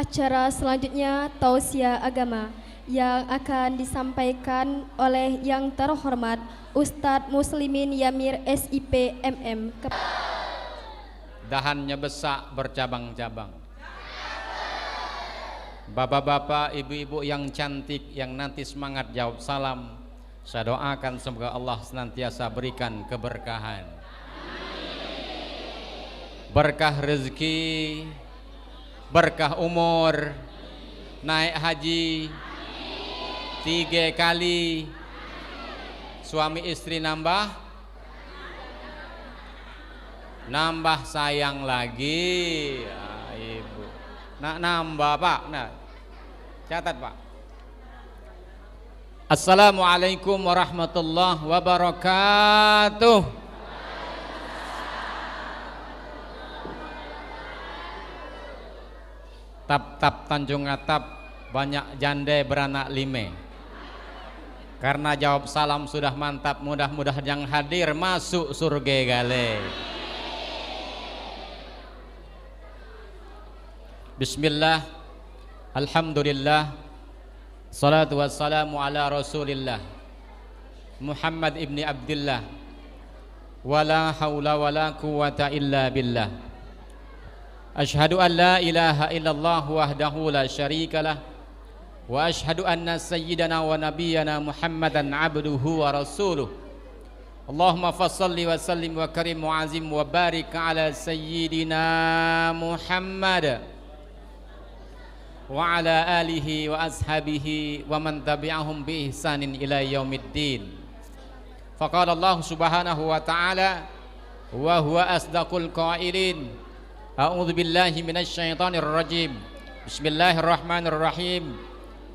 acara selanjutnya tausiah agama yang akan disampaikan oleh yang terhormat Ustadz Muslimin Yamir SIP MM. Dahannya besak bercabang-cabang. Bapak-bapak, ibu-ibu yang cantik yang nanti semangat jawab salam, saya doakan semoga Allah senantiasa berikan keberkahan, berkah rezeki, berkah umur, naik haji 3 kali, suami istri nambah sayang lagi. Ibu nak nambah pak, nah catat pak. Assalamualaikum warahmatullahi wabarakatuh. Tap-tap Tanjung Atap banyak jande beranak lime. Karena jawab salam sudah mantap, mudah-mudahan yang hadir masuk surga gale. Bismillah, alhamdulillah, salatu wassalamu ala rasulillah Muhammad ibni Abdillah, wala hawla wala quwata illa billah. Ashhadu an la ilaha illallah wahdahu la syarikalah, wa ashhadu anna sayyidana wa nabiyyana Muhammadan abduhu wa rasuluh. Allahumma fassalli wa sallim wa karim wa azim wa barik ala sayyidina Muhammad wa ala alihi wa ashabihi wa man tabi'ahum bi ihsanin ila yaumiddin. Faqala Allah subhanahu wa ta'ala wa huwa asdaqul qailin, a'udzu billahi minasy syaithanir rajim, bismillahirrahmanirrahim,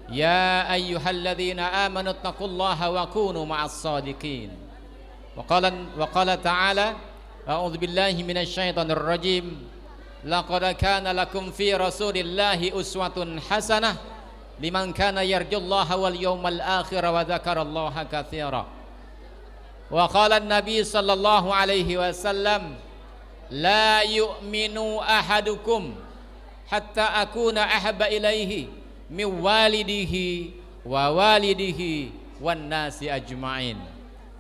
ya ayyuhalladzina amanu taqullaha wa kunu ma'as shadiqin. Wa qala ta'ala, a'udzu billahi minasy syaithanir rajim, laqad kana lakum fi rasulillahi uswatun hasanah liman kana yarjullaha wal yawmal akhir wa dzakarallaha katsira. Wa qala an-nabi sallallahu alaihi wasallam, la yu'minu ahadukum hatta akuna ahabba ilaihi min walidihi wa walidihi wan nasi ajma'in.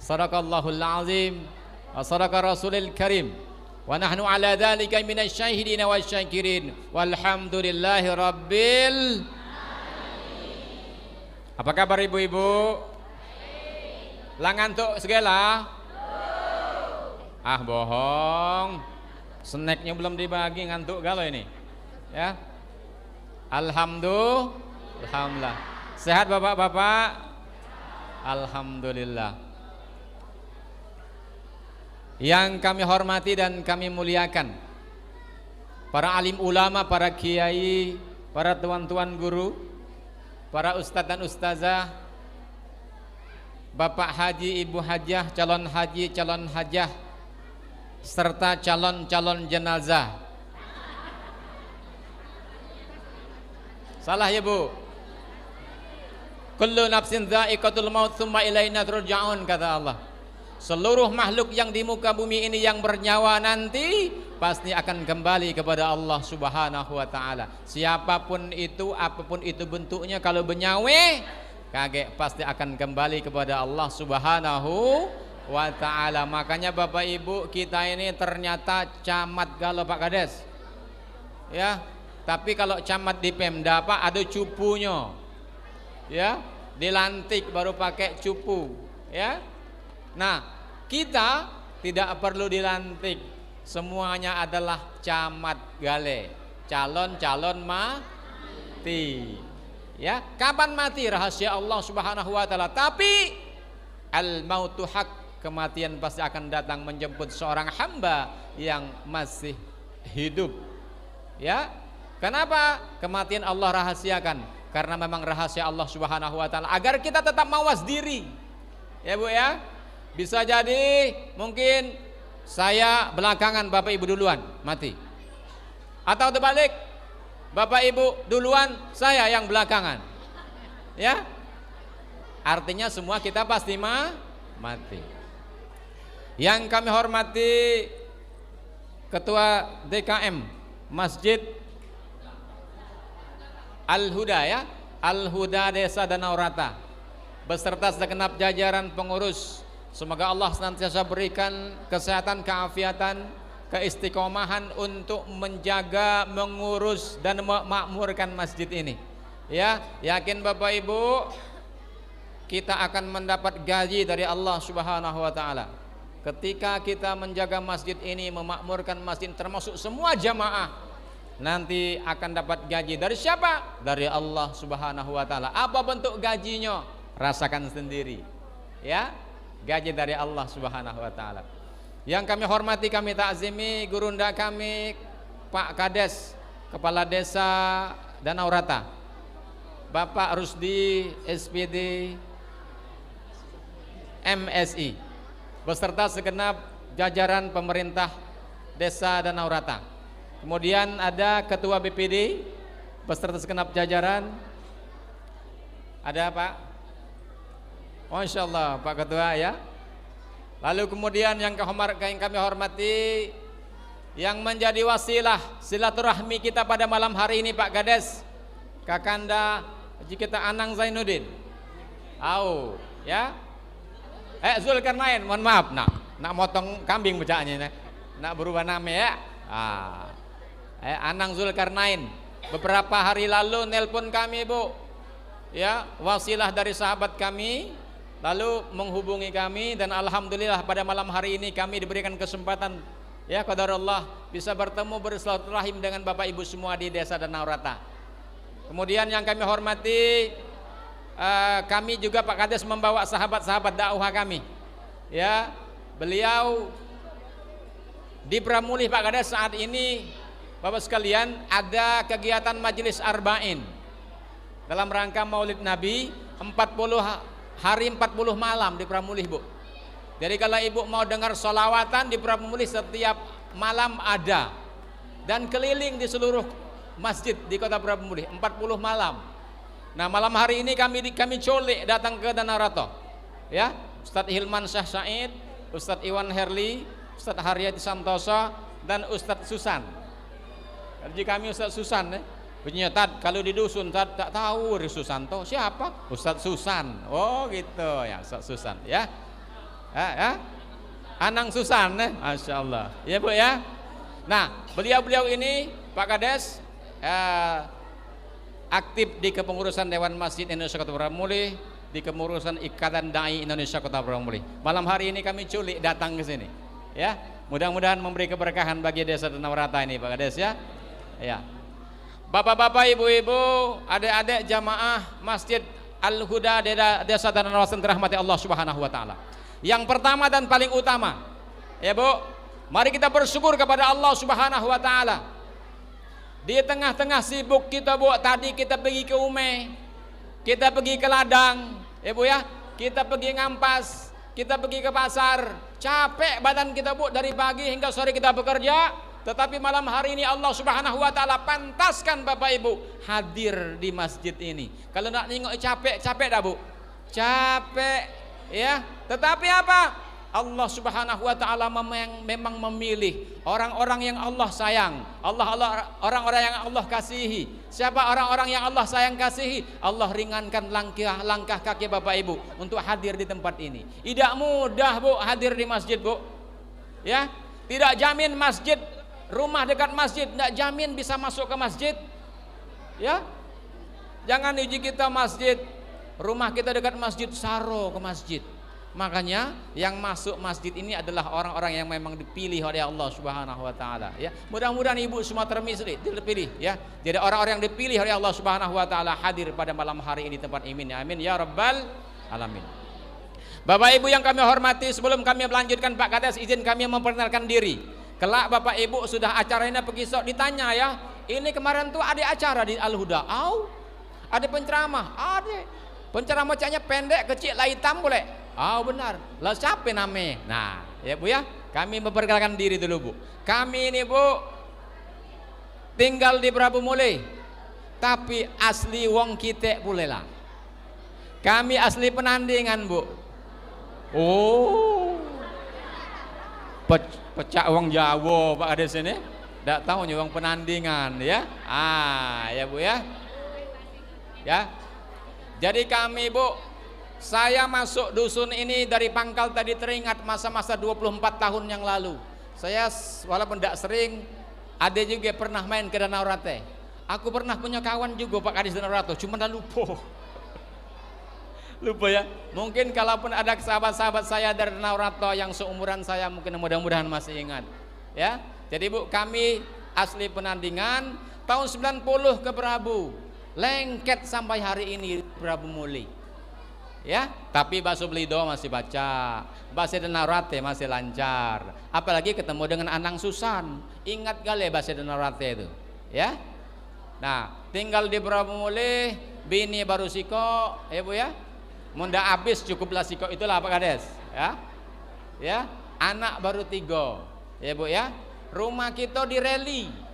Sadaqallahul azim wa sadaqa rasulil karim. Wa nahnu ala dzalika minasy syahidin wasyakirin walhamdulillahi rabbil. Apa kabar ibu-ibu? Langantuk segala? Ah bohong, snacknya belum dibagi, ngantuk galau ini ya. Alhamdulillah. Sehat bapak-bapak? Alhamdulillah. Yang kami hormati dan kami muliakan para alim ulama, para kiai, para tuan-tuan guru, para ustadz dan ustazah, bapak haji, ibu hajah, calon haji, calon hajah, serta calon-calon jenazah. Salah ya bu? Kullu nafsin dha'iqatul maut tsumma ilaina turja'un, kata Allah. Seluruh makhluk yang di muka bumi ini yang bernyawa nanti pasti akan kembali kepada Allah subhanahu wa ta'ala. Siapapun itu, apapun itu bentuknya, kalau bernyawa kagek pasti akan kembali kepada Allah subhanahu wa ta'ala. Makanya bapak ibu, kita ini ternyata camat galau Pak Kades ya. Tapi kalau camat di Pemda Pak ada cupunya ya, dilantik baru pakai cupu ya. Nah kita tidak perlu dilantik, semuanya adalah camat gale, calon-calon mati ya. Kapan mati? Rahasia Allah subhanahu wa ta'ala. Tapi al-mautu haq, kematian pasti akan datang menjemput seorang hamba yang masih hidup ya. Kenapa kematian Allah rahasiakan? Karena memang rahasia Allah subhanahu wa ta'ala agar kita tetap mawas diri ya bu ya. Bisa jadi mungkin saya belakangan, bapak ibu duluan mati, atau terbalik, bapak ibu duluan, saya yang belakangan ya. Artinya semua kita pasti mati. Yang kami hormati Ketua DKM Masjid Al-Huda ya, Al-Huda Desa Danau Rata beserta segenap jajaran pengurus. Semoga Allah senantiasa berikan kesehatan, keafiatan, keistiqomahan untuk menjaga, mengurus dan memakmurkan masjid ini. Ya, yakin Bapak Ibu, kita akan mendapat gaji dari Allah Subhanahu wa taala. Ketika kita menjaga masjid ini, memakmurkan masjid termasuk semua jamaah, nanti akan dapat gaji dari siapa? Dari Allah Subhanahu wa taala. Apa bentuk gajinya? Rasakan sendiri. Ya, gaji dari Allah Subhanahu wa taala. Yang kami hormati, kami takzimi gurunda kami Pak Kades, Kepala Desa Danau Rata, Bapak Rusdi SPD MSI, beserta segenap jajaran pemerintah Desa Danau Rata. Kemudian ada Ketua BPD beserta segenap jajaran. Ada Pak? Masya Allah Pak Ketua ya. Lalu kemudian yang kami hormati, yang menjadi wasilah silaturahmi kita pada malam hari ini Pak Kades, Kakanda Haji kita Anang Zainuddin. Ya. Zulkarnain, mohon maaf nak motong kambing bacaannya nak berubah nama ya. Anang Zulkarnain beberapa hari lalu nelpon kami Bu. Ya, wasilah dari sahabat kami lalu menghubungi kami, dan alhamdulillah pada malam hari ini kami diberikan kesempatan ya qadarullah bisa bertemu bersilaturahim dengan Bapak Ibu semua di Desa Danau Rata. Kemudian yang kami hormati, kami juga Pak Kades membawa sahabat-sahabat dakwah kami. Ya, beliau di Pramulih Pak Kades saat ini Bapak sekalian ada kegiatan majelis arba'in dalam rangka Maulid Nabi 40 hari 40 malam di Pramulih Bu. Jadi kalau Ibu mau dengar sholawatan di Pramulih setiap malam ada, dan keliling di seluruh masjid di kota Pramulih 40 malam. Nah malam hari ini kami colik datang ke Danau Rata. Ya, Ustadz Hilman Syah Said, Ustadz Iwan Herli, Ustadz Haryati Santoso, dan Ustadz Susan. Jadi kami Ustadz Susan ya. Punya Tad, kalau di dusun Tad tak tahu Susanto siapa? Ustadz Susan. Oh gitu ya, Ustadz Susan ya. Anang Susan ya, Masya Allah. Ya Bu ya. Nah beliau ini Pak Kades aktif di kepengurusan Dewan Masjid Indonesia Kota Pramulih, di kepengurusan Ikatan Dai Indonesia Kota Pramulih. Malam hari ini kami culik datang ke sini. Ya, mudah-mudahan memberi keberkahan bagi Desa Danau Rata ini Pak Kades ya. Ya. Bapak-bapak, ibu-ibu, adik-adik jamaah Masjid Al-Huda Desa Danau Rata dirahmati Allah Subhanahu wa taala. Yang pertama dan paling utama, ya Bu, mari kita bersyukur kepada Allah Subhanahu wa taala. Di tengah-tengah sibuk kita Bu, tadi kita pergi ke Ume, kita pergi ke ladang, ya Bu ya, kita pergi ngampas, kita pergi ke pasar, capek badan kita Bu, dari pagi hingga sore kita bekerja. Tetapi malam hari ini Allah Subhanahu wa taala pantaskan Bapak Ibu hadir di masjid ini. Kalau nak nengok capek dah Bu. Capek ya. Tetapi apa? Allah Subhanahu wa taala memang memilih orang-orang yang Allah sayang. Orang-orang yang Allah kasihi. Siapa orang-orang yang Allah sayang kasihi? Allah ringankan langkah kaki Bapak Ibu untuk hadir di tempat ini. Tidak mudah Bu hadir di masjid Bu. Ya, tidak jamin masjid, rumah dekat masjid tidak jamin bisa masuk ke masjid. Ya, jangan uji kita masjid, rumah kita dekat masjid, saro ke masjid. Makanya yang masuk masjid ini adalah orang-orang yang memang dipilih oleh Allah Subhanahu wa taala ya. Mudah-mudahan ibu semua terpilih ya. Jadi orang-orang yang dipilih oleh Allah Subhanahu wa taala hadir pada malam hari ini tempat ini. Amin ya rabbal alamin. Bapak Ibu yang kami hormati, sebelum kami melanjutkan Pak Kades, izin kami memperkenalkan diri. Kelak Bapak Ibu sudah acaranya pergi sok ditanya ya. Ini kemarin tuh ada acara di Al-Huda. Ada penceramah, ada. Penceramah caknya pendek, kecil, lah hitam boleh. Benar. Lah siapa namanya? Nah, ya Bu ya, kami memperkenalkan diri dulu Bu. Kami ini Bu tinggal di Prabu Mule, tapi asli wong Kitek boleh lah. Kami asli Penandingan Bu. Pecah wong Jawa Pak Kades ini. Tidak tahu nih wong Penandingan ya. Ya Bu ya. Ya. Jadi kami Bu, saya masuk dusun ini dari pangkal tadi teringat masa-masa 24 tahun yang lalu. Saya walaupun tidak sering, ada juga pernah main ke Danau Rate. Aku pernah punya kawan juga Pak Kadis Danau Rate, cuma dah lupa. Lupa ya. Mungkin kalaupun ada sahabat-sahabat saya dari Danau Rate yang seumuran saya, mungkin mudah-mudahan masih ingat. Ya. Jadi Bu, kami asli Penandingan, tahun 90 ke Prabu. Lengket sampai hari ini Prabu Muli. Ya, tapi Bakso Belido masih baca, Bakso Danau Rate masih lancar. Apalagi ketemu dengan Anang Susan. Ingat kali Bakso Danau Rate itu, ya. Nah, tinggal di Prabu Muli, bini baru siko, ya Bu ya. Munda habis cukuplah siko itulah Pak Kades, ya. Ya, anak baru 3, ya Bu ya. Rumah kita di reli.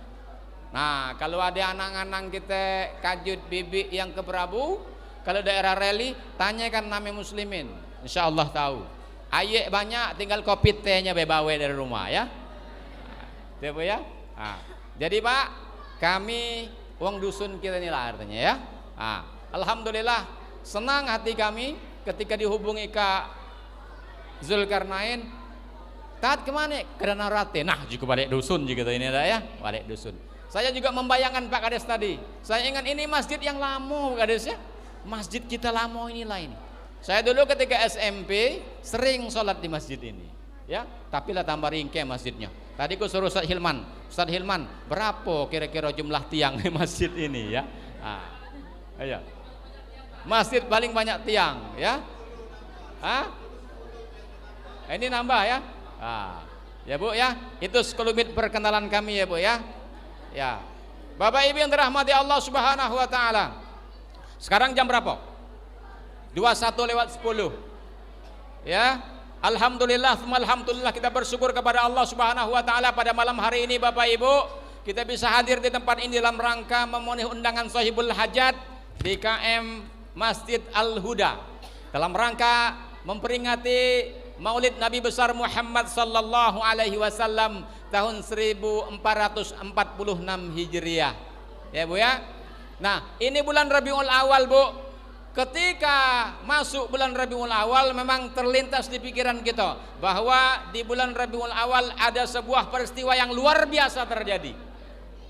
Nah, kalau ada anak-anak kita Kajut Bibi yang ke Prabu, kalau daerah reli, tanyakan nama muslimin, insya Allah tahu. Ayek banyak, tinggal kopi tehnya bebawe dari rumah ya. Nah, Bu ya. Nah, jadi Pak, kami uang dusun kita inilah artinya ya. Nah, alhamdulillah senang hati kami ketika dihubungi Kak Zulkarnain. Tat kemana? Ke Danau Rate. Nah, juga balik dusun juga ini ada ya, balik dusun. Saya juga membayangkan Pak Kades tadi. Saya ingat ini masjid yang lama Pak Kades ya. Masjid kita lama inilah ini. Saya dulu ketika SMP sering sholat di masjid ini. Ya, tapi lah tambah ringke masjidnya. Tadi ku suruh Ustaz Hilman, berapa kira-kira jumlah tiang di masjid ini ya? Nah, ayo. Masjid paling banyak tiang ya? Hah? Ini nambah ya? Nah, ya Bu ya, itu sekelumit perkenalan kami ya Bu ya. Ya, Bapak Ibu yang dirahmati Allah Subhanahu wa taala. Sekarang jam berapa? 21:10. Ya. Alhamdulillah, alhamdulillah kita bersyukur kepada Allah Subhanahu wa taala pada malam hari ini Bapak Ibu, kita bisa hadir di tempat ini dalam rangka memenuhi undangan Sahibul Hajat di KM Masjid Al-Huda. Dalam rangka memperingati Maulid Nabi besar Muhammad sallallahu alaihi wasallam tahun 1446 Hijriah. Ya Bu ya. Nah, ini bulan Rabiul Awal Bu. Ketika masuk bulan Rabiul Awal memang terlintas di pikiran kita bahwa di bulan Rabiul Awal ada sebuah peristiwa yang luar biasa terjadi.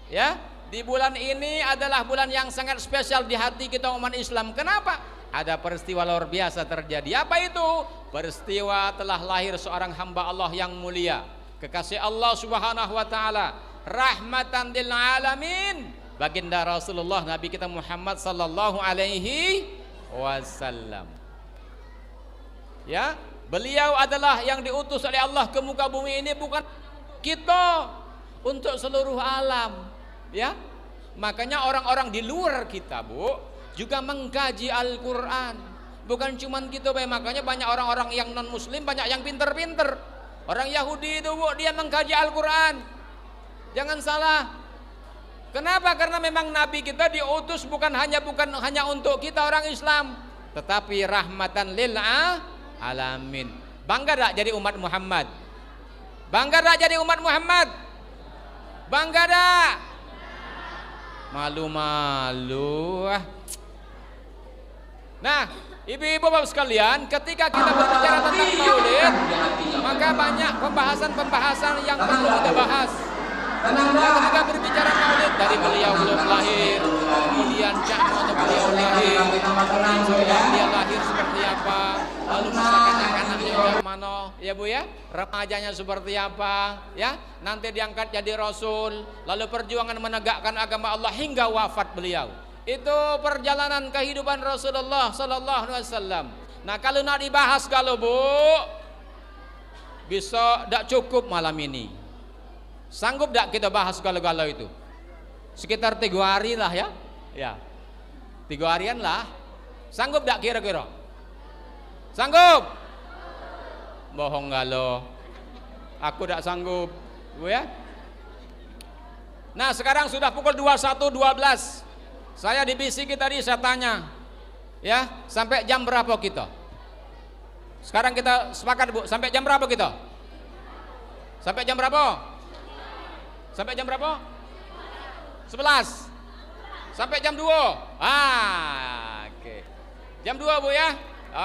Ya, di bulan ini adalah bulan yang sangat spesial di hati kita umat Islam. Kenapa? Ada peristiwa luar biasa terjadi. Apa itu? Peristiwa telah lahir seorang hamba Allah yang mulia, kekasih Allah Subhanahu wa taala, rahmatan lil alamin, baginda Rasulullah Nabi kita Muhammad sallallahu alaihi wasallam. Ya, beliau adalah yang diutus oleh Allah ke muka bumi ini bukan kita, untuk seluruh alam. Ya, makanya orang-orang di luar kita Bu juga mengkaji Al-Quran, bukan cuman gitu Pak. Makanya banyak orang-orang yang non muslim, banyak yang pinter-pinter. Orang Yahudi itu Bu, dia mengkaji Al-Quran, jangan salah. Kenapa? Karena memang Nabi kita diutus bukan hanya untuk kita orang Islam, tetapi rahmatan lil alamin. Bangga tak jadi umat Muhammad? Bangga tak jadi umat Muhammad? Bangga tak? Malu-malu. Nah, ibu-ibu bapak sekalian, ketika kita berbicara tentang maulid, maka banyak pembahasan-pembahasan yang perlu kita bahas. Ya, ketika berbicara maulid, dari beliau belum lahir, kemudian Cakmo atau beliau lahir, kemudian sebelum dia lahir seperti apa, lalu masa kanak-kanaknya dari mana, ya Bu ya, remajanya seperti apa, ya, nanti diangkat jadi Rasul, lalu perjuangan menegakkan agama Allah hingga wafat beliau. Itu perjalanan kehidupan Rasulullah sallallahu alaihi wasallam. Nah, kalau nak dibahas kalau Bu, bisa tak cukup malam ini. Sanggup tak kita bahas galau-galau itu? Sekitar 3 hari lah ya. Ya. 3 harian lah. Sanggup tak kira-kira? Sanggup? Bohong galau. Aku tak sanggup, Bu ya. Nah, sekarang sudah pukul 21.12. Saya dibisiki tadi, saya tanya, ya, sampai jam berapa kita? Sekarang kita sepakat Bu, sampai jam berapa kita? Sampai jam berapa? Sampai jam berapa? 11. Sampai jam 2. Oke. Jam 2 Bu ya.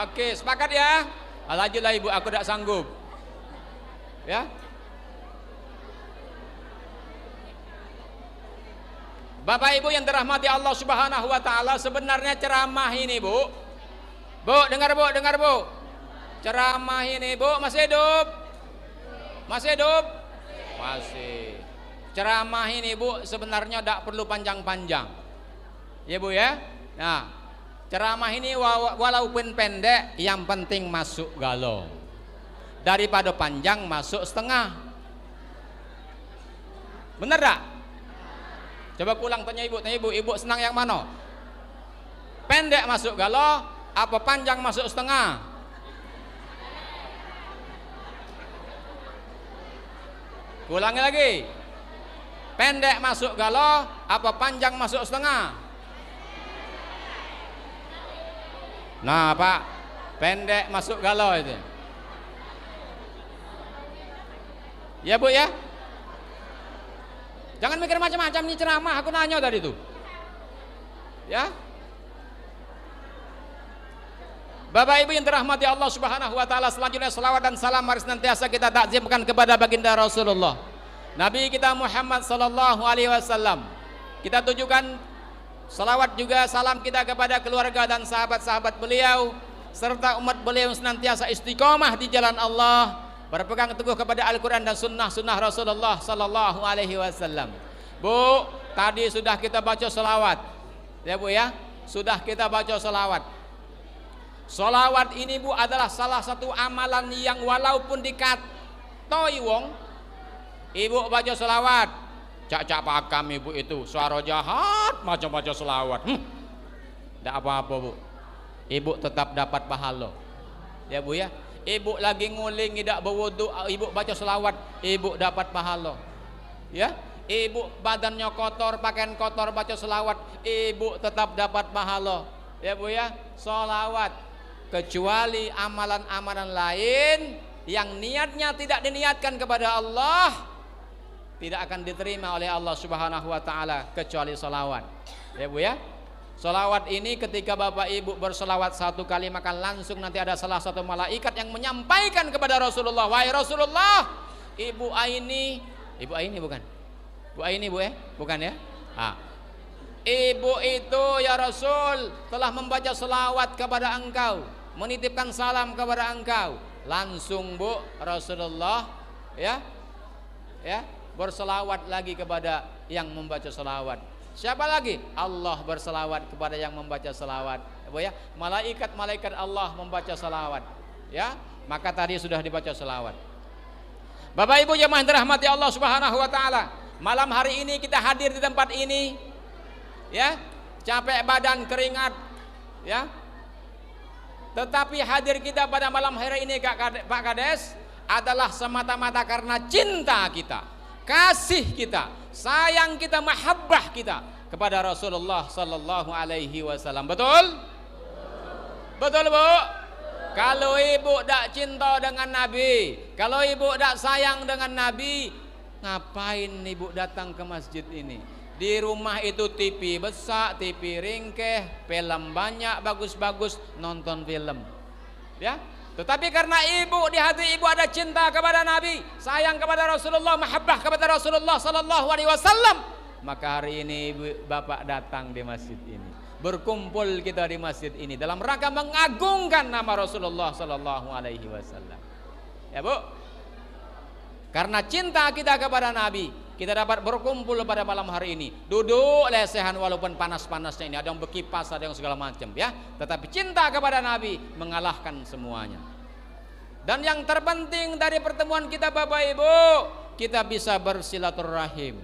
Oke, sepakat ya? Lanjutlah Ibu, aku tidak sanggup. Ya. Bapak Ibu yang dirahmati Allah Subhanahu wa taala, sebenarnya ceramah ini, Bu. Bu, dengar Bu, dengar Bu. Ceramah ini, Bu, masih hidup? Masih hidup? Masih. Ceramah ini, Bu, sebenarnya tidak perlu panjang-panjang. Ya, Bu ya. Nah, ceramah ini walaupun pendek, yang penting masuk galau. Daripada panjang masuk setengah. Benar tak? Coba pulang tanya Ibu, Ibu senang yang mana? Pendek masuk galau, apa panjang masuk setengah? Ulangi lagi. Pendek masuk galau, apa panjang masuk setengah? Nah Pak, pendek masuk galau itu. Ya Bu ya. Jangan mikir macam-macam nih ceramah, aku nanya tadi itu. Ya. Bapak Ibu yang dirahmati Allah Subhanahu wa taala, selanjutnya selawat dan salam mari senantiasa kita takzimkan kepada baginda Rasulullah. Nabi kita Muhammad sallallahu alaihi wasallam. Kita tujukan selawat juga salam kita kepada keluarga dan sahabat-sahabat beliau serta umat beliau senantiasa istiqomah di jalan Allah, berpegang teguh kepada Al-Quran dan sunnah Rasulullah sallallahu alaihi wasallam. Bu, tadi sudah kita baca selawat. Ya Bu ya, sudah kita baca selawat. Selawat ini Bu adalah salah satu amalan yang walaupun dikatoi wong, Ibu baca selawat, cak pakam Ibu itu suara jahat macam baca selawat. Tidak apa-apa Bu, Ibu tetap dapat pahala. Ya Bu ya, Ibu lagi nguling tidak berwudu, Ibu baca selawat, Ibu dapat pahala. Ya, Ibu badannya kotor, pakaian kotor, baca selawat, Ibu tetap dapat pahala. Ya Bu ya, selawat. Kecuali amalan-amalan lain yang niatnya tidak diniatkan kepada Allah, tidak akan diterima oleh Allah Subhanahu wa taala kecuali selawat. Ya Bu ya. Selawat ini ketika Bapak Ibu berselawat satu kali, maka langsung nanti ada salah satu malaikat yang menyampaikan kepada Rasulullah, wahai Rasulullah, Ibu Aini bukan? Bu Aini Bu ya? Bukan ya? Ibu itu ya Rasul telah membaca selawat kepada engkau, menitipkan salam kepada engkau. Langsung Bu Rasulullah ya berselawat lagi kepada yang membaca selawat. Siapa lagi? Allah berselawat kepada yang membaca selawat. Ya, malaikat Allah membaca selawat. Ya, maka tadi sudah dibaca selawat. Bapak Ibu jemaah yang dirahmati Allah Subhanahu wa taala, malam hari ini kita hadir di tempat ini. Ya, capek badan, keringat, ya. Tetapi hadir kita pada malam hari ini Pak Kades adalah semata-mata karena cinta kita, kasih kita, sayang kita, mahabbah kita kepada Rasulullah sallallahu alaihi wasallam. Betul? Betul Bu? Kalau Ibu tidak cinta dengan Nabi, kalau Ibu tidak sayang dengan Nabi, ngapain Ibu datang ke masjid ini? Di rumah itu TV besar, TV ringkeh, film banyak bagus-bagus, nonton film. Ya. Tetapi karena Ibu, di hati Ibu ada cinta kepada Nabi, sayang kepada Rasulullah, mahabbah kepada Rasulullah sallallahu alaihi wasallam, maka hari ini Bapak datang di masjid ini. Berkumpul kita di masjid ini dalam rangka mengagungkan nama Rasulullah sallallahu alaihi wasallam. Ya Bu. Karena cinta kita kepada Nabi, kita dapat berkumpul pada malam hari ini. Duduk lesehan walaupun panas-panasnya ini, ada yang berkipas, ada yang segala macam ya. Tetapi cinta kepada Nabi mengalahkan semuanya. Dan yang terpenting dari pertemuan kita Bapak Ibu, kita bisa bersilaturahim.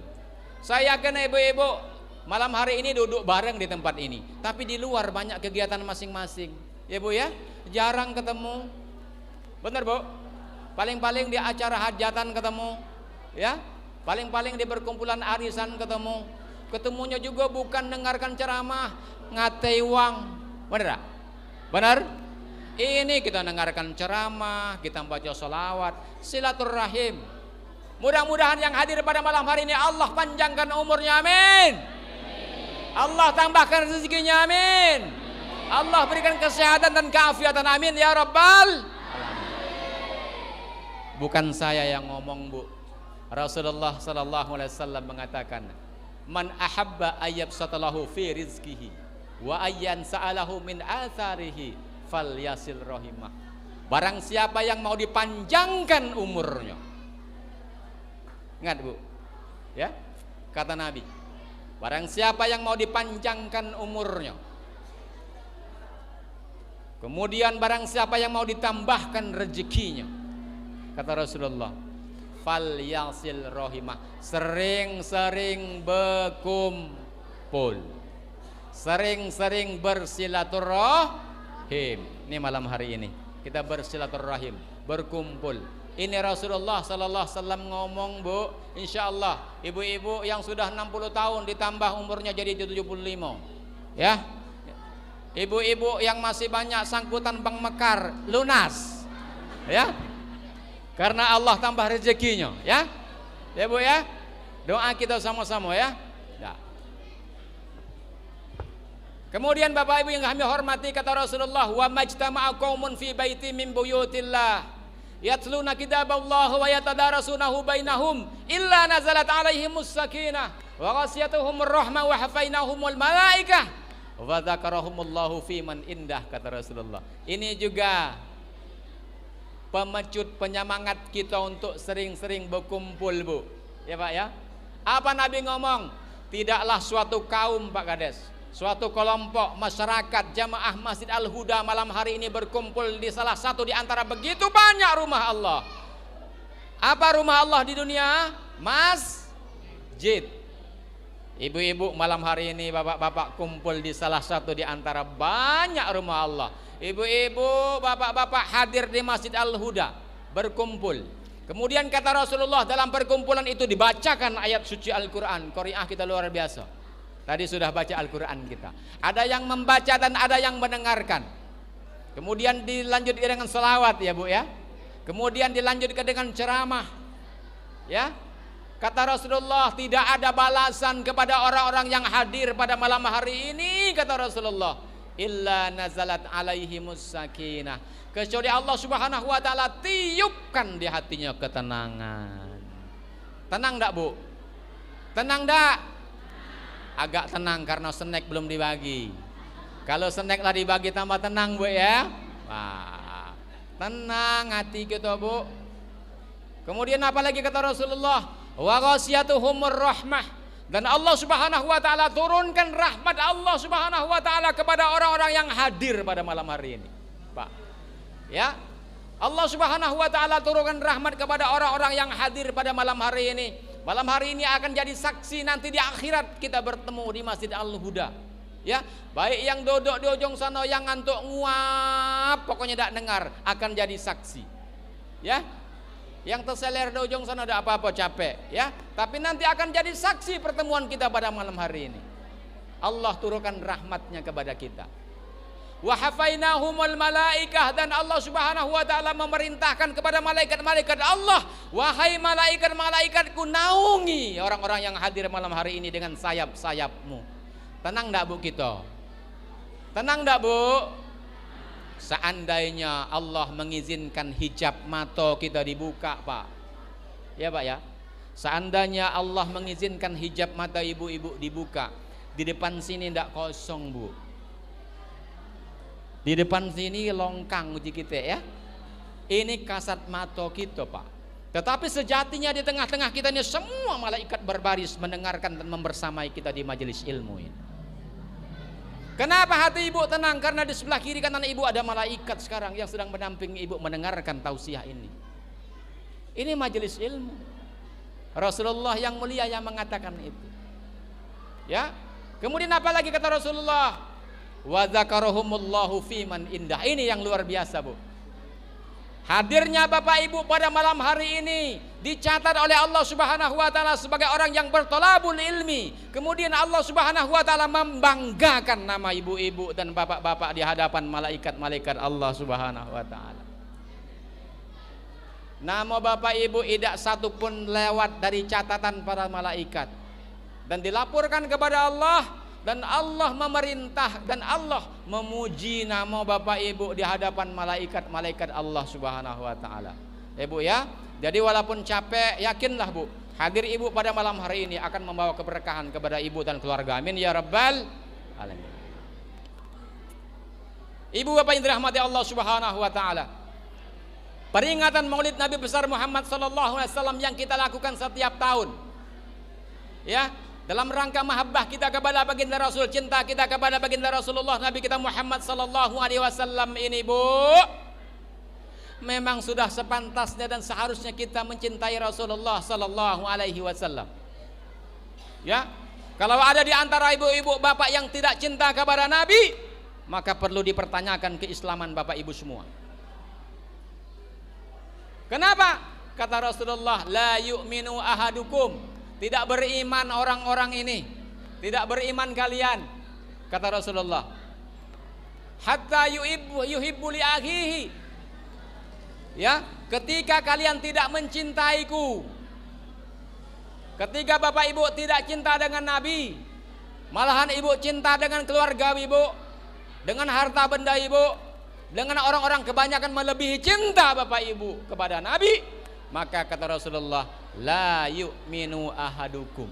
Saya yakin ibu-ibu malam hari ini duduk bareng di tempat ini, tapi di luar banyak kegiatan masing-masing. Ya Bu ya, jarang ketemu. Benar Bu? Paling-paling di acara hajatan ketemu, ya. Paling-paling di perkumpulan arisan ketemu. Ketemunya juga bukan dengarkan ceramah, ngatei uang. Benar? Benar? Ini kita dengarkan ceramah, kita baca sholawat, silaturahim. Mudah-mudahan yang hadir pada malam hari ini Allah panjangkan umurnya, amin. Allah tambahkan rezekinya, amin. Allah berikan kesehatan dan keafiatan, amin ya rabbal alamin. Bukan saya yang ngomong, Bu. Rasulullah sallallahu alaihi wasallam mengatakan, man ahabba ayyabsatalahu fi rizqihi wa ayyan sa'alahu min atharihi falyasil rahimah. Barang siapa yang mau dipanjangkan umurnya. Ingat, Bu. Ya, kata Nabi, barang siapa yang mau dipanjangkan umurnya, kemudian barang siapa yang mau ditambahkan rezekinya, kata Rasulullah, fal yasil rohimah, sering-sering berkumpul, sering-sering bersilaturahim. Ini malam hari ini kita bersilaturahim, berkumpul. Ini Rasulullah sallallahu alaihi wasallam ngomong, Bu, insyaallah ibu-ibu yang sudah 60 tahun ditambah umurnya jadi 75. Ya. Ibu-ibu yang masih banyak sangkutan bank mekar lunas. Ya. Karena Allah tambah rezekinya, ya. Ya, Bu ya. Doa kita sama-sama ya. Ya. Kemudian Bapak Ibu yang kami hormati, kata Rasulullah, wa majtama'a qaumun fi baiti min buyutillah yatluna kitaballah wa yatadarasunahu bainahum illa nazalat alaihimus sakinah wa ghasiyatuhumur rahmah wa hafainahumul malaikah wa dzakarahumullahu fi man indah, kata Rasulullah. Ini juga pemecut penyemangat kita untuk sering-sering berkumpul, Bu. Ya Pak ya. Apa Nabi ngomong? Tidaklah suatu kaum, Pak Kades, suatu kelompok masyarakat jamaah Masjid Al-Huda malam hari ini berkumpul di salah satu di antara begitu banyak rumah Allah. Apa rumah Allah di dunia? Masjid. Ibu-ibu malam hari ini, bapak-bapak kumpul di salah satu di antara banyak rumah Allah. Ibu-ibu, bapak-bapak hadir di Masjid Al-Huda berkumpul. Kemudian kata Rasulullah, dalam perkumpulan itu dibacakan ayat suci Al-Quran. Qari'ah kita luar biasa. Tadi sudah baca Al-Quran kita. Ada yang membaca dan ada yang mendengarkan. Kemudian dilanjutkan dengan selawat, ya Bu ya. Kemudian dilanjutkan dengan ceramah. Ya. Kata Rasulullah, tidak ada balasan kepada orang-orang yang hadir pada malam hari ini, kata Rasulullah, illa nazalat alaihimus sakinah, kecuali Allah Subhanahu wa taala tiupkan di hatinya ketenangan. Tenang enggak, Bu? Tenang enggak? Agak tenang karena snack belum dibagi. Kalau snack lah dibagi tambah tenang, Bu ya. Wah, tenang hati kita, Bu. Kemudian apa lagi kata Rasulullah? Wa ghasiyatuhumur rahmah, dan Allah Subhanahu wa taala turunkan rahmat Allah Subhanahu wa taala kepada orang-orang yang hadir pada malam hari ini. Pak. Ya. Allah Subhanahu wa taala turunkan rahmat kepada orang-orang yang hadir pada malam hari ini. Malam hari ini akan jadi saksi nanti di akhirat kita bertemu di Masjid Al-Huda. Ya, baik yang duduk di ujung sana, yang ngantuk nguap, pokoknya tidak dengar, akan jadi saksi. Ya, yang terseler di ujung sana tidak apa-apa, capek. Ya, tapi nanti akan jadi saksi pertemuan kita pada malam hari ini. Allah turunkan rahmatnya kepada kita. Wa hafainahumul malaikah, dan Allah Subhanahu wa taala memerintahkan kepada malaikat-malaikat Allah, wahai malaikat-malaikatku, naungi orang-orang yang hadir malam hari ini dengan sayap-sayapmu. Tenang enggak, Bu, kita? Tenang enggak, Bu? Seandainya Allah mengizinkan hijab mata kita dibuka, Pak. Ya, Pak ya. Seandainya Allah mengizinkan hijab mata ibu-ibu dibuka, di depan sini enggak kosong, Bu. Di depan sini longkang uji kita ya. Ini kasat mata kita, Pak. Tetapi sejatinya di tengah-tengah kita ini semua malaikat berbaris mendengarkan dan membersamai kita di majelis ilmu ini. Kenapa hati ibu tenang? Karena di sebelah kiri kanan ibu ada malaikat sekarang yang sedang mendampingi ibu mendengarkan tausiah ini. Ini majelis ilmu. Rasulullah yang mulia yang mengatakan itu. Ya. Kemudian apa lagi kata Rasulullah? Wa dzakarahumullahu fiman indah. Ini yang luar biasa, Bu. Hadirnya Bapak Ibu pada malam hari ini dicatat oleh Allah Subhanahu wa taala sebagai orang yang bertolabul ilmi. Kemudian Allah Subhanahu wa taala membanggakan nama ibu-ibu dan bapak-bapak di hadapan malaikat-malaikat Allah Subhanahu wa taala. Nama Bapak Ibu tidak satu pun lewat dari catatan para malaikat. Dan dilaporkan kepada Allah dan Allah memerintah dan Allah memuji nama Bapak Ibu di hadapan malaikat-malaikat Allah Subhanahu wa taala. Ibu ya. Jadi walaupun capek, yakinlah Bu, hadir Ibu pada malam hari ini akan membawa keberkahan kepada Ibu dan keluarga. Amin ya rabbal alamin. Ibu bapak yang dirahmati Allah Subhanahu wa taala, peringatan Maulid Nabi besar Muhammad sallallahu alaihi wasallam yang kita lakukan setiap tahun, ya, dalam rangka mahabbah kita kepada baginda Rasul, cinta kita kepada baginda Rasulullah Nabi kita Muhammad sallallahu alaihi wasallam ini, Bu, memang sudah sepantasnya dan seharusnya kita mencintai Rasulullah sallallahu alaihi wasallam. Ya, kalau ada di antara ibu-ibu bapak yang tidak cinta kepada Nabi, maka perlu dipertanyakan keislaman Bapak Ibu semua. Kenapa? Kata Rasulullah, la yu'minu ahadukum, tidak beriman orang-orang ini, tidak beriman kalian, kata Rasulullah, hatta yuhibbu li akhihi, ya, ketika kalian tidak mencintaiku. Ketika Bapak Ibu tidak cinta dengan Nabi, malahan Ibu cinta dengan keluarga Ibu, dengan harta benda Ibu, dengan orang-orang kebanyakan melebihi cinta Bapak Ibu kepada Nabi, maka kata Rasulullah, la yu'minu ahadukum,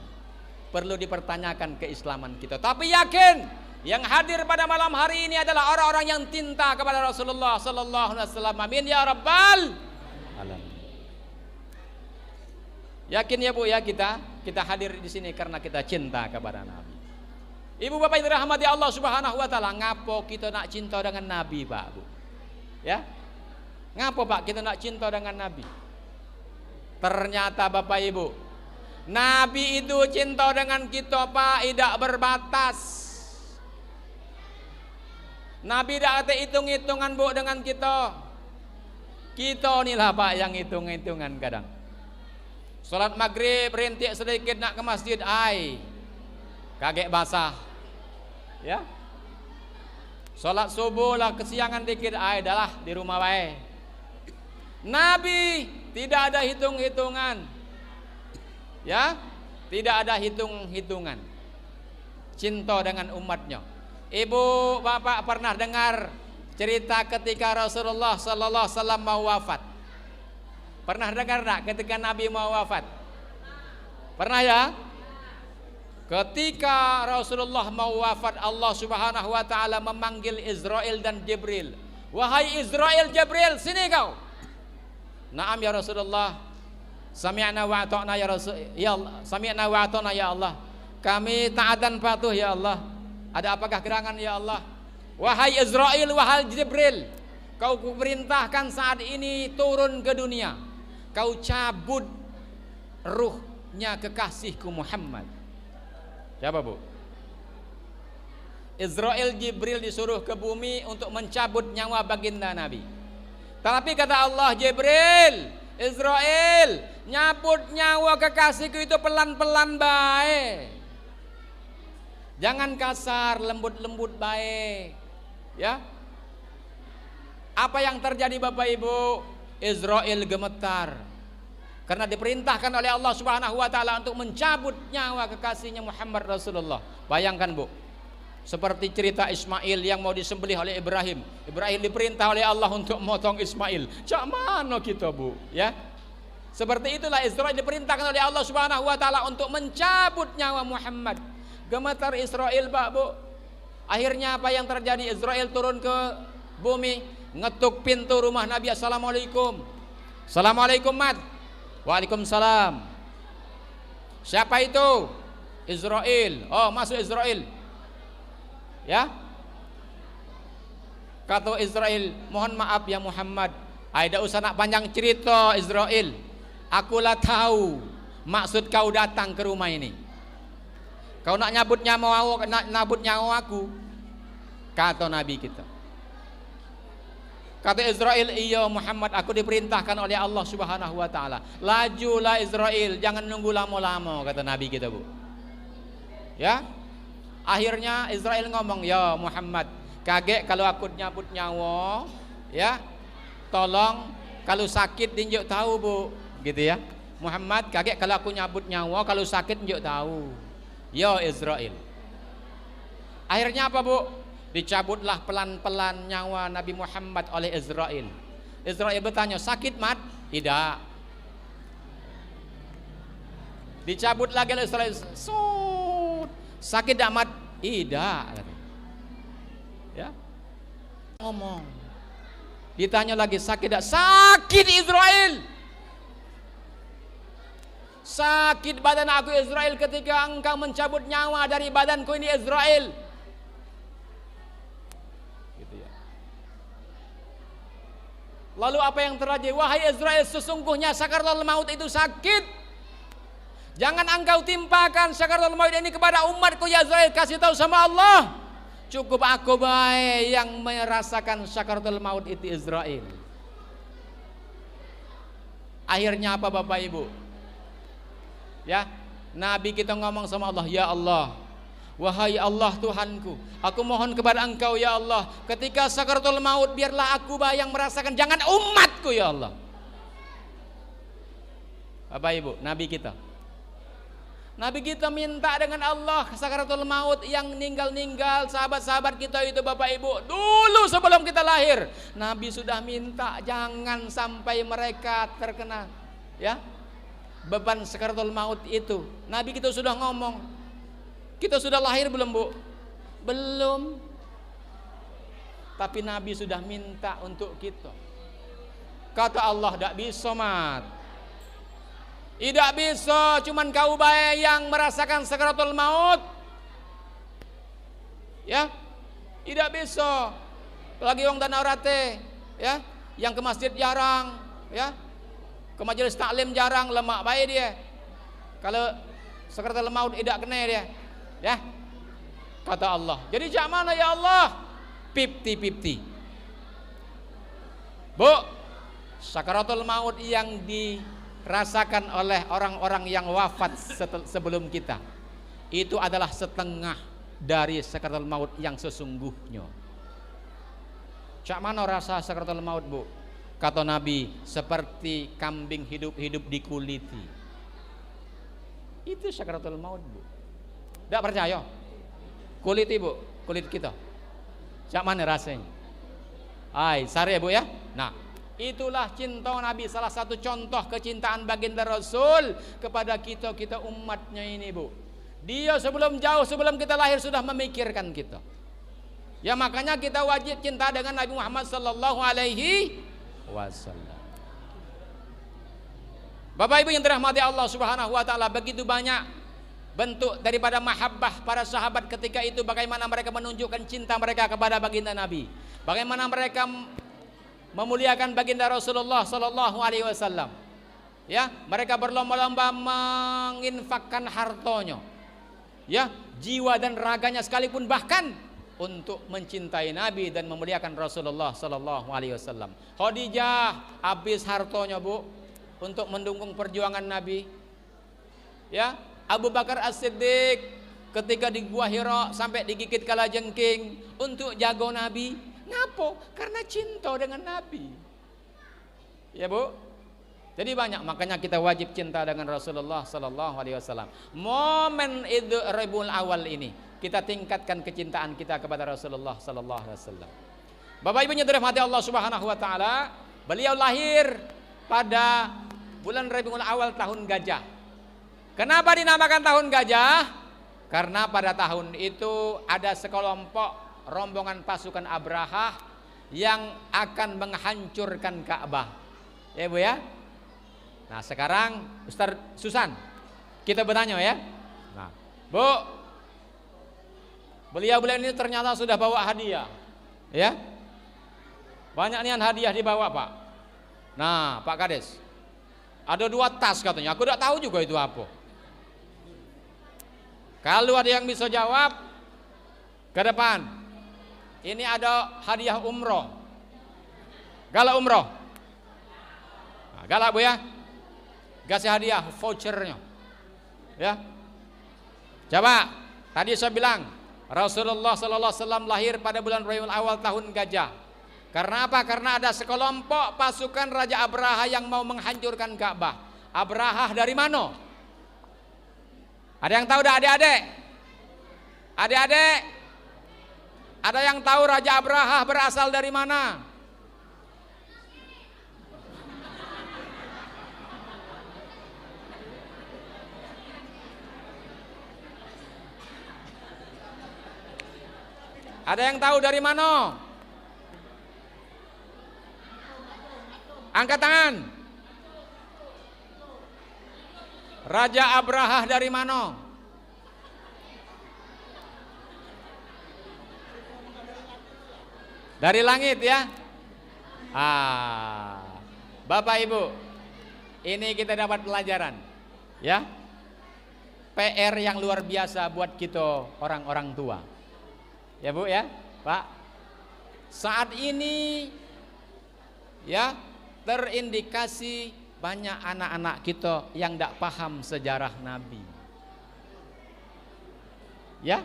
perlu dipertanyakan keislaman kita. Tapi yakin yang hadir pada malam hari ini adalah orang-orang yang cinta kepada Rasulullah sallallahu alaihi wasallam. Amin ya rabbal alamin. Yakin ya Bu ya, kita hadir di sini karena kita cinta kepada Nabi. Ibu bapak yang dirahmati Allah Subhanahu wa taala, ngapo kita nak cinta dengan Nabi, Pak Bu? Ya? Ngapo Pak kita nak cinta dengan Nabi? Ternyata Bapak Ibu, Nabi itu cinta dengan kita Pak tidak berbatas. Nabi tidak ada hitung-hitungan Bu dengan kita. Kita inilah Pak yang hitung-hitungan kadang. Salat maghrib rintik sedikit nak ke masjid, kaget basah, ya. Salat subuh lah kesiangan dikit, dah lah di rumah wae. Nabi tidak ada hitung-hitungan, ya, tidak ada hitung-hitungan. Cinta dengan umatnya. Ibu bapak pernah dengar cerita ketika Rasulullah sallallahu alaihi wasallam mau wafat? Pernah dengar tak ketika Nabi mau wafat? Pernah ya? Ketika Rasulullah mau wafat, Allah Subhanahu wa taala memanggil Israel dan Jibril. Wahai Israel, Jibril, sini kau. Naam ya Rasulullah. Sami'na wa ata'na ya Rasul. Ya Allah, sami'na wa ata'na ya Allah. Kami taat dan patuh ya Allah. Ada apakah gerangan ya Allah? Wahai Israel, wahai Jibril, kau kuperintahkan saat ini turun ke dunia. Kau cabut ruhnya kekasihku Muhammad. Siapa Bu? Israel Jibril disuruh ke bumi untuk mencabut nyawa baginda Nabi. Tapi kata Allah, Jibril, Israel, nyabut nyawa kekasihku itu pelan-pelan baik. Jangan kasar, lembut-lembut baik. Ya. Apa yang terjadi Bapak Ibu? Israel gemetar karena diperintahkan oleh Allah Subhanahu wa taala untuk mencabut nyawa kekasihnya Muhammad Rasulullah. Bayangkan Bu, seperti cerita Ismail yang mau disembelih oleh Ibrahim. Ibrahim diperintah oleh Allah untuk memotong Ismail. Cak mana kita Bu, ya? Seperti itulah Israel diperintahkan oleh Allah Subhanahu wa taala untuk mencabut nyawa Muhammad. Gemetar Israel Pak Bu. Akhirnya apa yang terjadi? Israel turun ke bumi, ngetuk pintu rumah Nabi. Assalamualaikum. Assalamualaikum Mat. Waalaikumsalam. Siapa itu? Israel. Oh, masuk Israel. Ya. Kata Israel, mohon maaf ya Muhammad. Tidak usah nak panjang cerita Israel. Akulah tahu maksud kau datang ke rumah ini. Kau nak nyabut nyawa aku. Kata Nabi kita. Kata Israel, iya Muhammad, aku diperintahkan oleh Allah Subhanahu wa taala. Lajulah Israel, jangan nunggu lama-lama, kata Nabi kita Bu. Ya. Akhirnya Israel ngomong, ya Muhammad, kaget kalau aku nyabut nyawa, ya. Tolong kalau sakit dinjuk tahu Bu, gitu ya. Muhammad, kaget kalau aku nyabut nyawa, kalau sakit dinjuk tahu. Ya Israel. Akhirnya apa, Bu? Dicabutlah pelan-pelan nyawa Nabi Muhammad oleh Israel. Israel bertanya, sakit mat? Tidak. Dicabut lagi oleh Israel. Sakit tak mat? Tidak. Ya. Ngomong. Ditanya lagi, sakit tak? Sakit Israel. Sakit badan aku Israel ketika engkau mencabut nyawa dari badanku ini Israel. Gitu ya. Lalu apa yang terjadi? Wahai Israel, sesungguhnya sakaratul maut itu sakit. Jangan engkau timpakan sakaratul maut ini kepada umatku ya Israel. Kasih tahu sama Allah, cukup aku baik yang merasakan sakaratul maut itu Israel. Akhirnya apa Bapak Ibu? Ya, Nabi kita ngomong sama Allah, ya Allah, wahai Allah Tuhanku, aku mohon kepada Engkau ya Allah, ketika sakaratul maut biarlah aku yang merasakan, jangan umatku ya Allah. Bapak Ibu, Nabi kita minta dengan Allah sakaratul maut yang ninggal-ninggal sahabat-sahabat kita itu Bapak Ibu. Dulu sebelum kita lahir, Nabi sudah minta jangan sampai mereka terkena ya beban sakaratul maut itu. Nabi kita sudah ngomong. Kita sudah lahir belum, Bu? Belum. Tapi Nabi sudah minta untuk kita. Kata Allah, tidak bisa mat. Tidak bisa, cuman kau baik yang merasakan sakaratul maut. Ya, tidak bisa. Lagi wong Tanah Orate, ya, yang ke masjid jarang, ya, ke majelis taklim jarang, lemak baik dia. Kalau sakaratul maut tidak kena dia, ya. Kata Allah. Jadi jak mana ya Allah? 50-50. Bu, sakaratul maut yang dirasakan oleh orang-orang yang wafat sebelum kita itu adalah setengah dari sakaratul maut yang sesungguhnya. Cak mana rasa sakaratul maut, Bu? Kata Nabi, seperti kambing hidup-hidup dikuliti. Itu sakaratul maut, Bu. Tidak percaya? Kuliti, Bu, kulit kita. Cak mana rasanya? Ay, sare Bu ya. Nah, itulah cinta Nabi, salah satu contoh kecintaan baginda Rasul kepada kita umatnya ini, Bu. Dia jauh sebelum kita lahir sudah memikirkan kita. Ya makanya kita wajib cinta dengan Nabi Muhammad sallallahu alaihi wasallam. Bapak Ibu yang dirahmati Allah Subhanahu wa taala, begitu banyak bentuk daripada mahabbah para sahabat ketika itu, bagaimana mereka menunjukkan cinta mereka kepada baginda Nabi. Bagaimana mereka memuliakan baginda Rasulullah sallallahu alaihi wasallam. Ya, mereka berlomba-lomba menginfakkan hartanya. Ya, jiwa dan raganya sekalipun, bahkan untuk mencintai Nabi dan memuliakan Rasulullah sallallahu alaihi wasallam. Khadijah habis hartanya, Bu, untuk mendukung perjuangan Nabi. Ya, Abu Bakar As-Siddiq ketika di Gua Hira sampai digigit kalajengking untuk jaga Nabi. Ngapo? Karena cinta dengan Nabi. Ya, Bu. Jadi banyak, makanya kita wajib cinta dengan Rasulullah sallallahu alaihi wasallam. Momen itu Rabiul Awal ini kita tingkatkan kecintaan kita kepada Rasulullah sallallahu alaihi wasallam. Bapak Ibu yang dirahmati Allah Subhanahu wa taala, beliau lahir pada bulan Rabiul Awal tahun gajah. Kenapa dinamakan tahun gajah? Karena pada tahun itu ada sekelompok rombongan pasukan Abrahah yang akan menghancurkan Ka'bah. Ya, Bu ya. Nah, sekarang Ustaz Susan, kita bertanya ya. Nah, Bu, beliau ini ternyata sudah bawa hadiah. Ya. Banyak nian hadiah dibawa, Pak. Nah, Pak Kades, ada 2 tas katanya. Aku tidak tahu juga itu apa. Kalau ada yang bisa jawab, ke depan. Ini ada hadiah umroh. Gala umroh. Nah, gala, Bu ya. Kasih hadiah vouchernya. Ya. Coba, tadi saya bilang Rasulullah sallallahu alaihi wasallam lahir pada bulan Rabiul Awal tahun gajah. Karena apa? Karena ada sekelompok pasukan Raja Abraha yang mau menghancurkan Ka'bah. Abraha dari mana? Ada yang tahu dah, adik-adik? Adik-adik? Ada yang tahu Raja Abraha berasal dari mana? Ada yang tahu dari mana? Angkat tangan. Raja Abraha dari mana? Dari langit ya. Bapak Ibu, ini kita dapat pelajaran ya. PR yang luar biasa buat kita orang-orang tua. Ya Bu ya, Pak. Saat ini ya terindikasi banyak anak-anak kita yang tidak paham sejarah Nabi. Ya,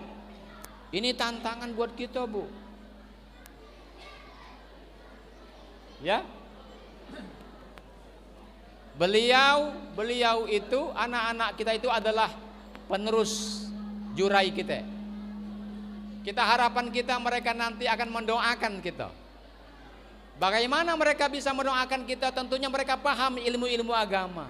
ini tantangan buat kita Bu. Ya, beliau itu anak-anak kita itu adalah penerus jurai kita. Harapan kita mereka nanti akan mendoakan kita. Bagaimana mereka bisa mendoakan kita? Tentunya mereka paham ilmu-ilmu agama.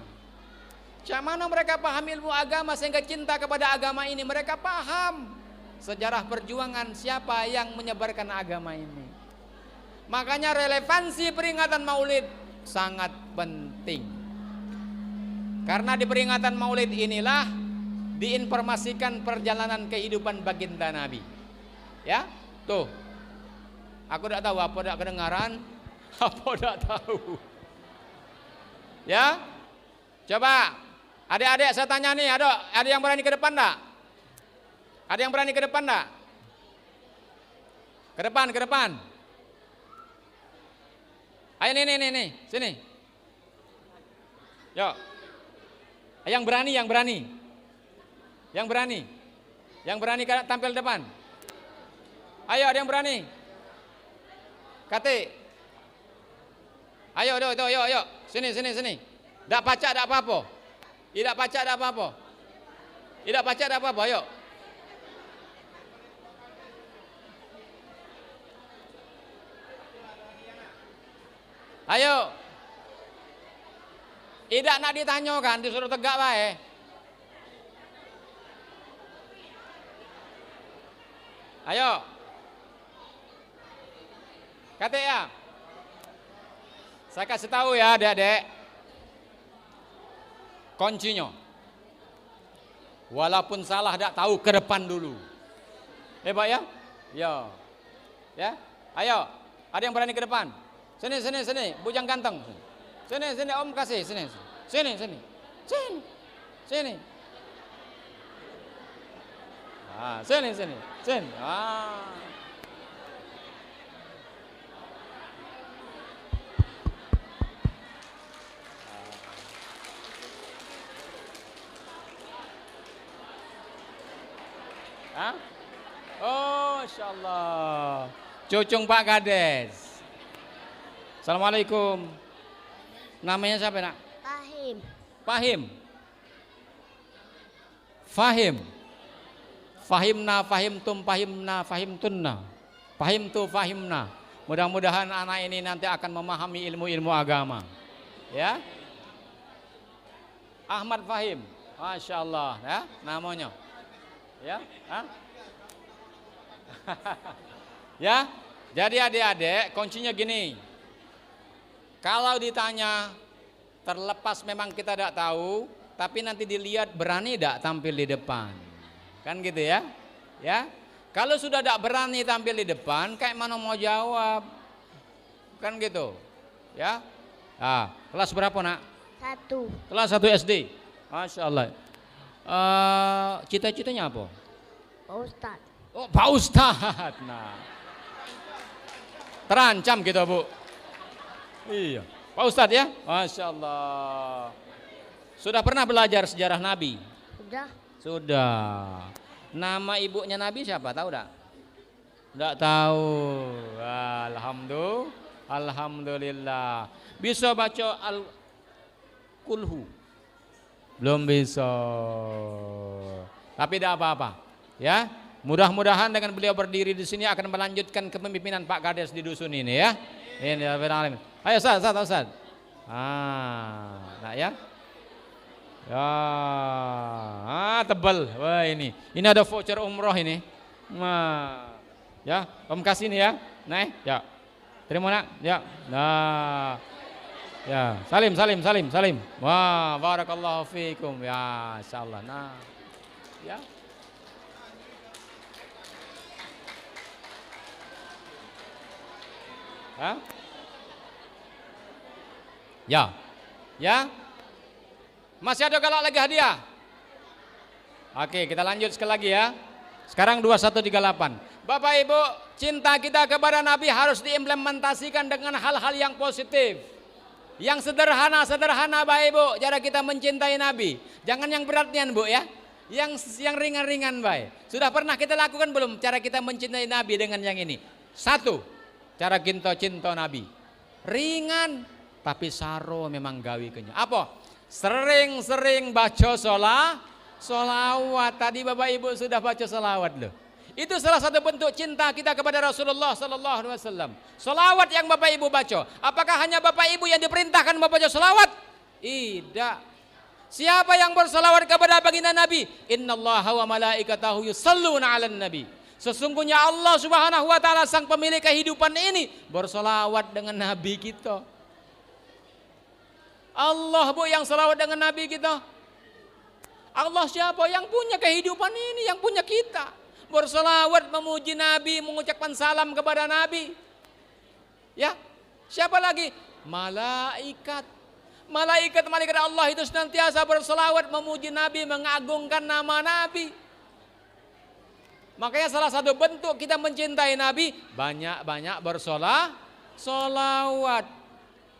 Macam mana mereka paham ilmu agama sehingga cinta kepada agama ini? Mereka paham sejarah perjuangan siapa yang menyebarkan agama ini. Makanya relevansi peringatan Maulid sangat penting. Karena di peringatan Maulid inilah diinformasikan perjalanan kehidupan baginda Nabi. Ya, tuh. Aku tidak tahu apa tidak kedengaran, apa tidak tahu. Ya, coba adik-adik saya tanya nih, ada yang berani ke depan enggak? Ada yang berani ke depan enggak? Ke depan. Ayo nih, sini. Yuk. Yang berani. Yang berani tampil depan. Ayo, ada yang berani. Kate. Ayo. Sini. Tidak baca ada apa-apa. Ayo. Ayo. Tidak nak ditanya kan, disuruh tegak bae. Ayo. Kata ya. Saya kasih tahu ya adik-adik. Kuncinya. Walaupun salah tidak tahu ke depan dulu. Pak ya? Ya. Ayo. Ada yang berani ke depan? Sini, bujang ganteng. Sini, Om kasih, sini. Sini. Sini. Oh, insyaallah. Cucung Pak Kades. Assalamualaikum. Namanya siapa nak? Fahim. Fahimna, fahimtum, fahimna, fahimtunna. Fahimtu, fahimna. Mudah-mudahan anak ini nanti akan memahami ilmu-ilmu agama. Ya. Ahmad Fahim. Masya Allah. Ya, namanya. Ya. Ya. Jadi adik-adik, kuncinya gini. Kalau ditanya, terlepas memang kita tidak tahu, tapi nanti dilihat berani tidak tampil di depan. Kan gitu ya? Ya. Kalau sudah tidak berani tampil di depan, kayak mana mau jawab? Kan gitu. Ya. Kelas berapa nak? 1. Kelas 1 SD. Masya Allah. Cita-citanya apa? Pak Ustadz. Oh, Pak Ustadz. Nah. Terancam gitu Bu. Iya. Pak Ustadz ya? Masya Allah. Sudah pernah belajar sejarah Nabi? Sudah. Nama ibunya Nabi siapa? Tahu enggak? Enggak tahu. Alhamdulillah. Bisa baca Al-Kulhu? Belum bisa. Tapi tidak apa-apa. Ya. Mudah-mudahan dengan beliau berdiri di sini akan melanjutkan kepemimpinan Pak Kades di dusun ini ya. Ini ya. Ayo Ustaz. Nah ya. Ya, tebal. Wah ini ada voucher umroh ini. Nah, ya, Om kasih ini ya. Nah, ya. Terima nak. Ya. Nah. Ya, salim. Wah, barakallahu fiikum. Ya, insyaallah. Nah. Ya. Hah? Ya. Masih ada galak lagi hadiah? Oke, kita lanjut sekali lagi ya. Sekarang 2138. Bapak Ibu, cinta kita kepada Nabi harus diimplementasikan dengan hal-hal yang positif. Yang sederhana Bapak Ibu, cara kita mencintai Nabi. Jangan yang beratnya Bu ya. Yang ringan-ringan Bapak. Sudah pernah kita lakukan belum cara kita mencintai Nabi dengan yang ini? 1. Cara cinta Nabi. Ringan tapi saro memang gawi kenya. Apa? Sering-sering baca solawat. Tadi Bapak Ibu sudah baca solawat loh. Itu salah satu bentuk cinta kita kepada Rasulullah sallallahu alaihi wasallam. Solawat yang Bapak Ibu baca. Apakah hanya Bapak Ibu yang diperintahkan membaca solawat? Tidak. Siapa yang bersolawat kepada baginda Nabi? Innallaha wa malaikatahu yusalluna 'alan nabi. Sesungguhnya Allah Subhanahu wa taala sang pemilik kehidupan ini bersolawat dengan Nabi kita. Allah Bu yang selawat dengan Nabi kita. Allah siapa yang punya kehidupan ini, yang punya kita. Bersolawat, memuji Nabi, mengucapkan salam kepada Nabi. Ya, siapa lagi? Malaikat. Malaikat Allah itu senantiasa bersolawat, memuji Nabi, mengagungkan nama Nabi. Makanya salah satu bentuk kita mencintai Nabi, banyak-banyak solawat.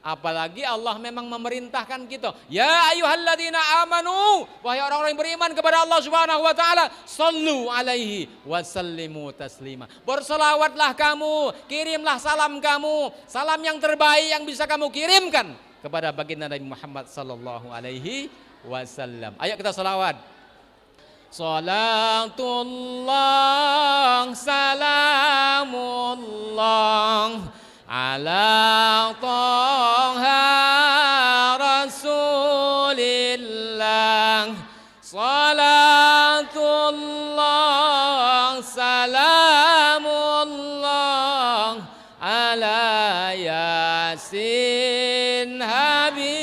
Apalagi Allah memang memerintahkan kita. Ya ayyuhalladzina amanu, wahai orang-orang yang beriman kepada Allah Subhanahu wa taala, sallu alaihi wasallimu taslima. Bersolawatlah kamu, kirimlah salam kamu, salam yang terbaik yang bisa kamu kirimkan kepada baginda Nabi Muhammad sallallahu alaihi wasallam. Ayo kita selawat. Salatullah salamullah ala Taha Rasulillah. Salatullah salamullah ala Yasin Habibillah.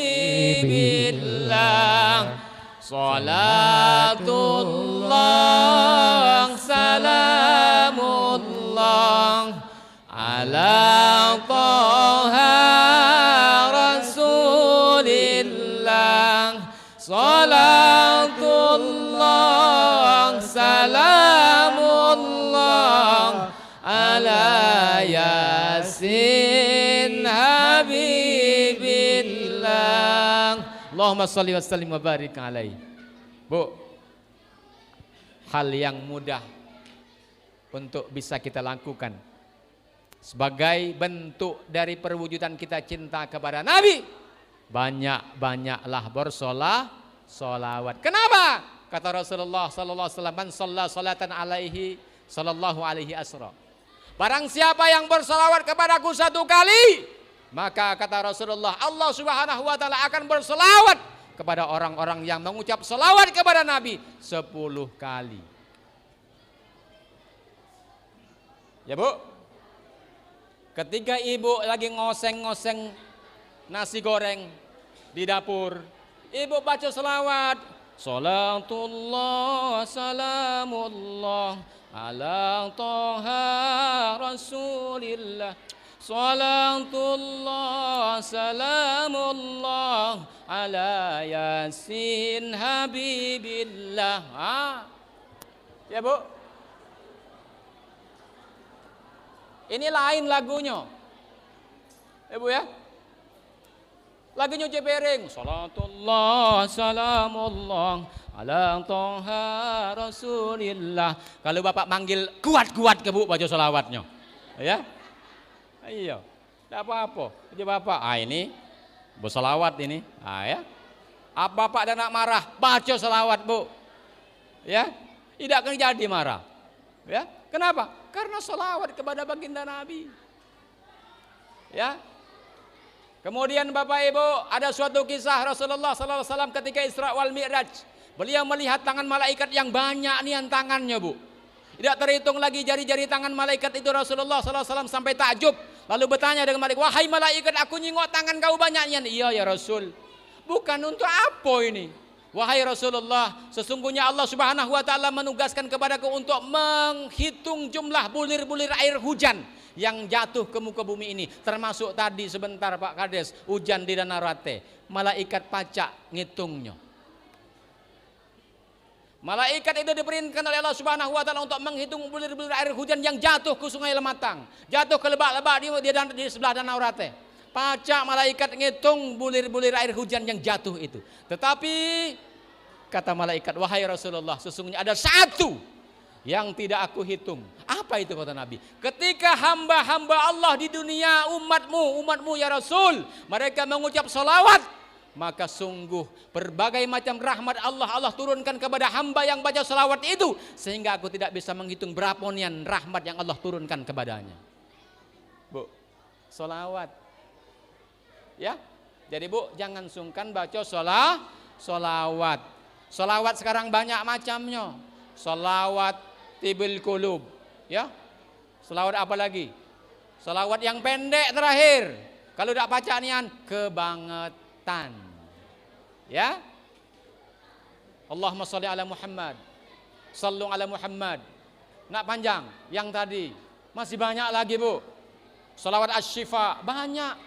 Salatullah salamullah ala Taha Rasulillah. Salatullah salamullah ala Yasin Habibillah. Allahumma salli wa sallim wa barik alaihi. Bu, hal yang mudah untuk bisa kita lakukan sebagai bentuk dari perwujudan kita cinta kepada Nabi, banyak-banyaklah bersolawat. Kenapa? Kata Rasulullah sallallahu alaihi wasallam, "Man shalla salatan alaihi sallallahu alaihi asra." Barang siapa yang bersolawat kepadaku 1 kali, maka kata Rasulullah, Allah Subhanahu wa taala akan bersolawat kepada orang-orang yang mengucap selawat kepada Nabi 10 kali. Ya Bu, ketika ibu lagi ngoseng-ngoseng nasi goreng di dapur, ibu baca selawat. Salatullah salamullah ala Taha Rasulillah. Salatullah salamullah ala Yasin Habibillah. Ya Bu, ini lain lagunya. Ya Bu ya, lagunya Jebereng. Salatullah salamullah ala Taha Rasulillah. Kalau Bapak manggil kuat-kuat ke Bu baca selawatnya, ya. Iya, tidak apa-apa. Jadi Bapak, ini berselawat ini, ya. Bapak dan anak marah, baca selawat Bu, ya. Tidak akan jadi marah. Ya, kenapa? Karena sholawat kepada baginda Nabi. Ya. Kemudian Bapak Ibu, ada suatu kisah Rasulullah sallallahu alaihi wasallam ketika Isra wal Mi'raj. Beliau melihat tangan malaikat yang banyak nian tangannya, Bu. Tidak terhitung lagi jari-jari tangan malaikat itu. Rasulullah sallallahu alaihi wasallam sampai takjub. Lalu bertanya dengan malaikat, "Wahai malaikat, aku nyingok tangan kau banyaknya." "Iya ya Rasul." "Bukan untuk apa ini?" "Wahai Rasulullah, sesungguhnya Allah Subhanahu wa taala menugaskan kepadaku untuk menghitung jumlah bulir-bulir air hujan yang jatuh ke muka bumi ini, termasuk tadi sebentar Pak Kades hujan di Danau Rate. Malaikat pacak ngitungnya. Malaikat itu diperintahkan oleh Allah Subhanahu wa taala untuk menghitung bulir-bulir air hujan yang jatuh ke Sungai Lematang, jatuh ke lebak-lebak di sebelah Danau Rate. Pacak malaikat ngitung bulir-bulir air hujan yang jatuh itu. Tetapi kata malaikat, "Wahai Rasulullah, sesungguhnya ada satu yang tidak aku hitung." "Apa itu?" kata Nabi. "Ketika hamba-hamba Allah di dunia, umatmu ya Rasul, mereka mengucap salawat, maka sungguh berbagai macam rahmat Allah turunkan kepada hamba yang baca salawat itu, sehingga aku tidak bisa menghitung berapa nian rahmat yang Allah turunkan kepadanya." Bu, salawat. Ya, jadi Bu, jangan sungkan baca salawat. Salawat sekarang banyak macamnya. Salawat tibil kulub, ya. Salawat apa lagi? Salawat yang pendek terakhir. Kalau tidak baca nian kebangetan. Ya. Allahumma sholli ala Muhammad. Sallu ala Muhammad. Nak panjang yang tadi. Masih banyak lagi, Bu. Salawat asy-syifa banyak.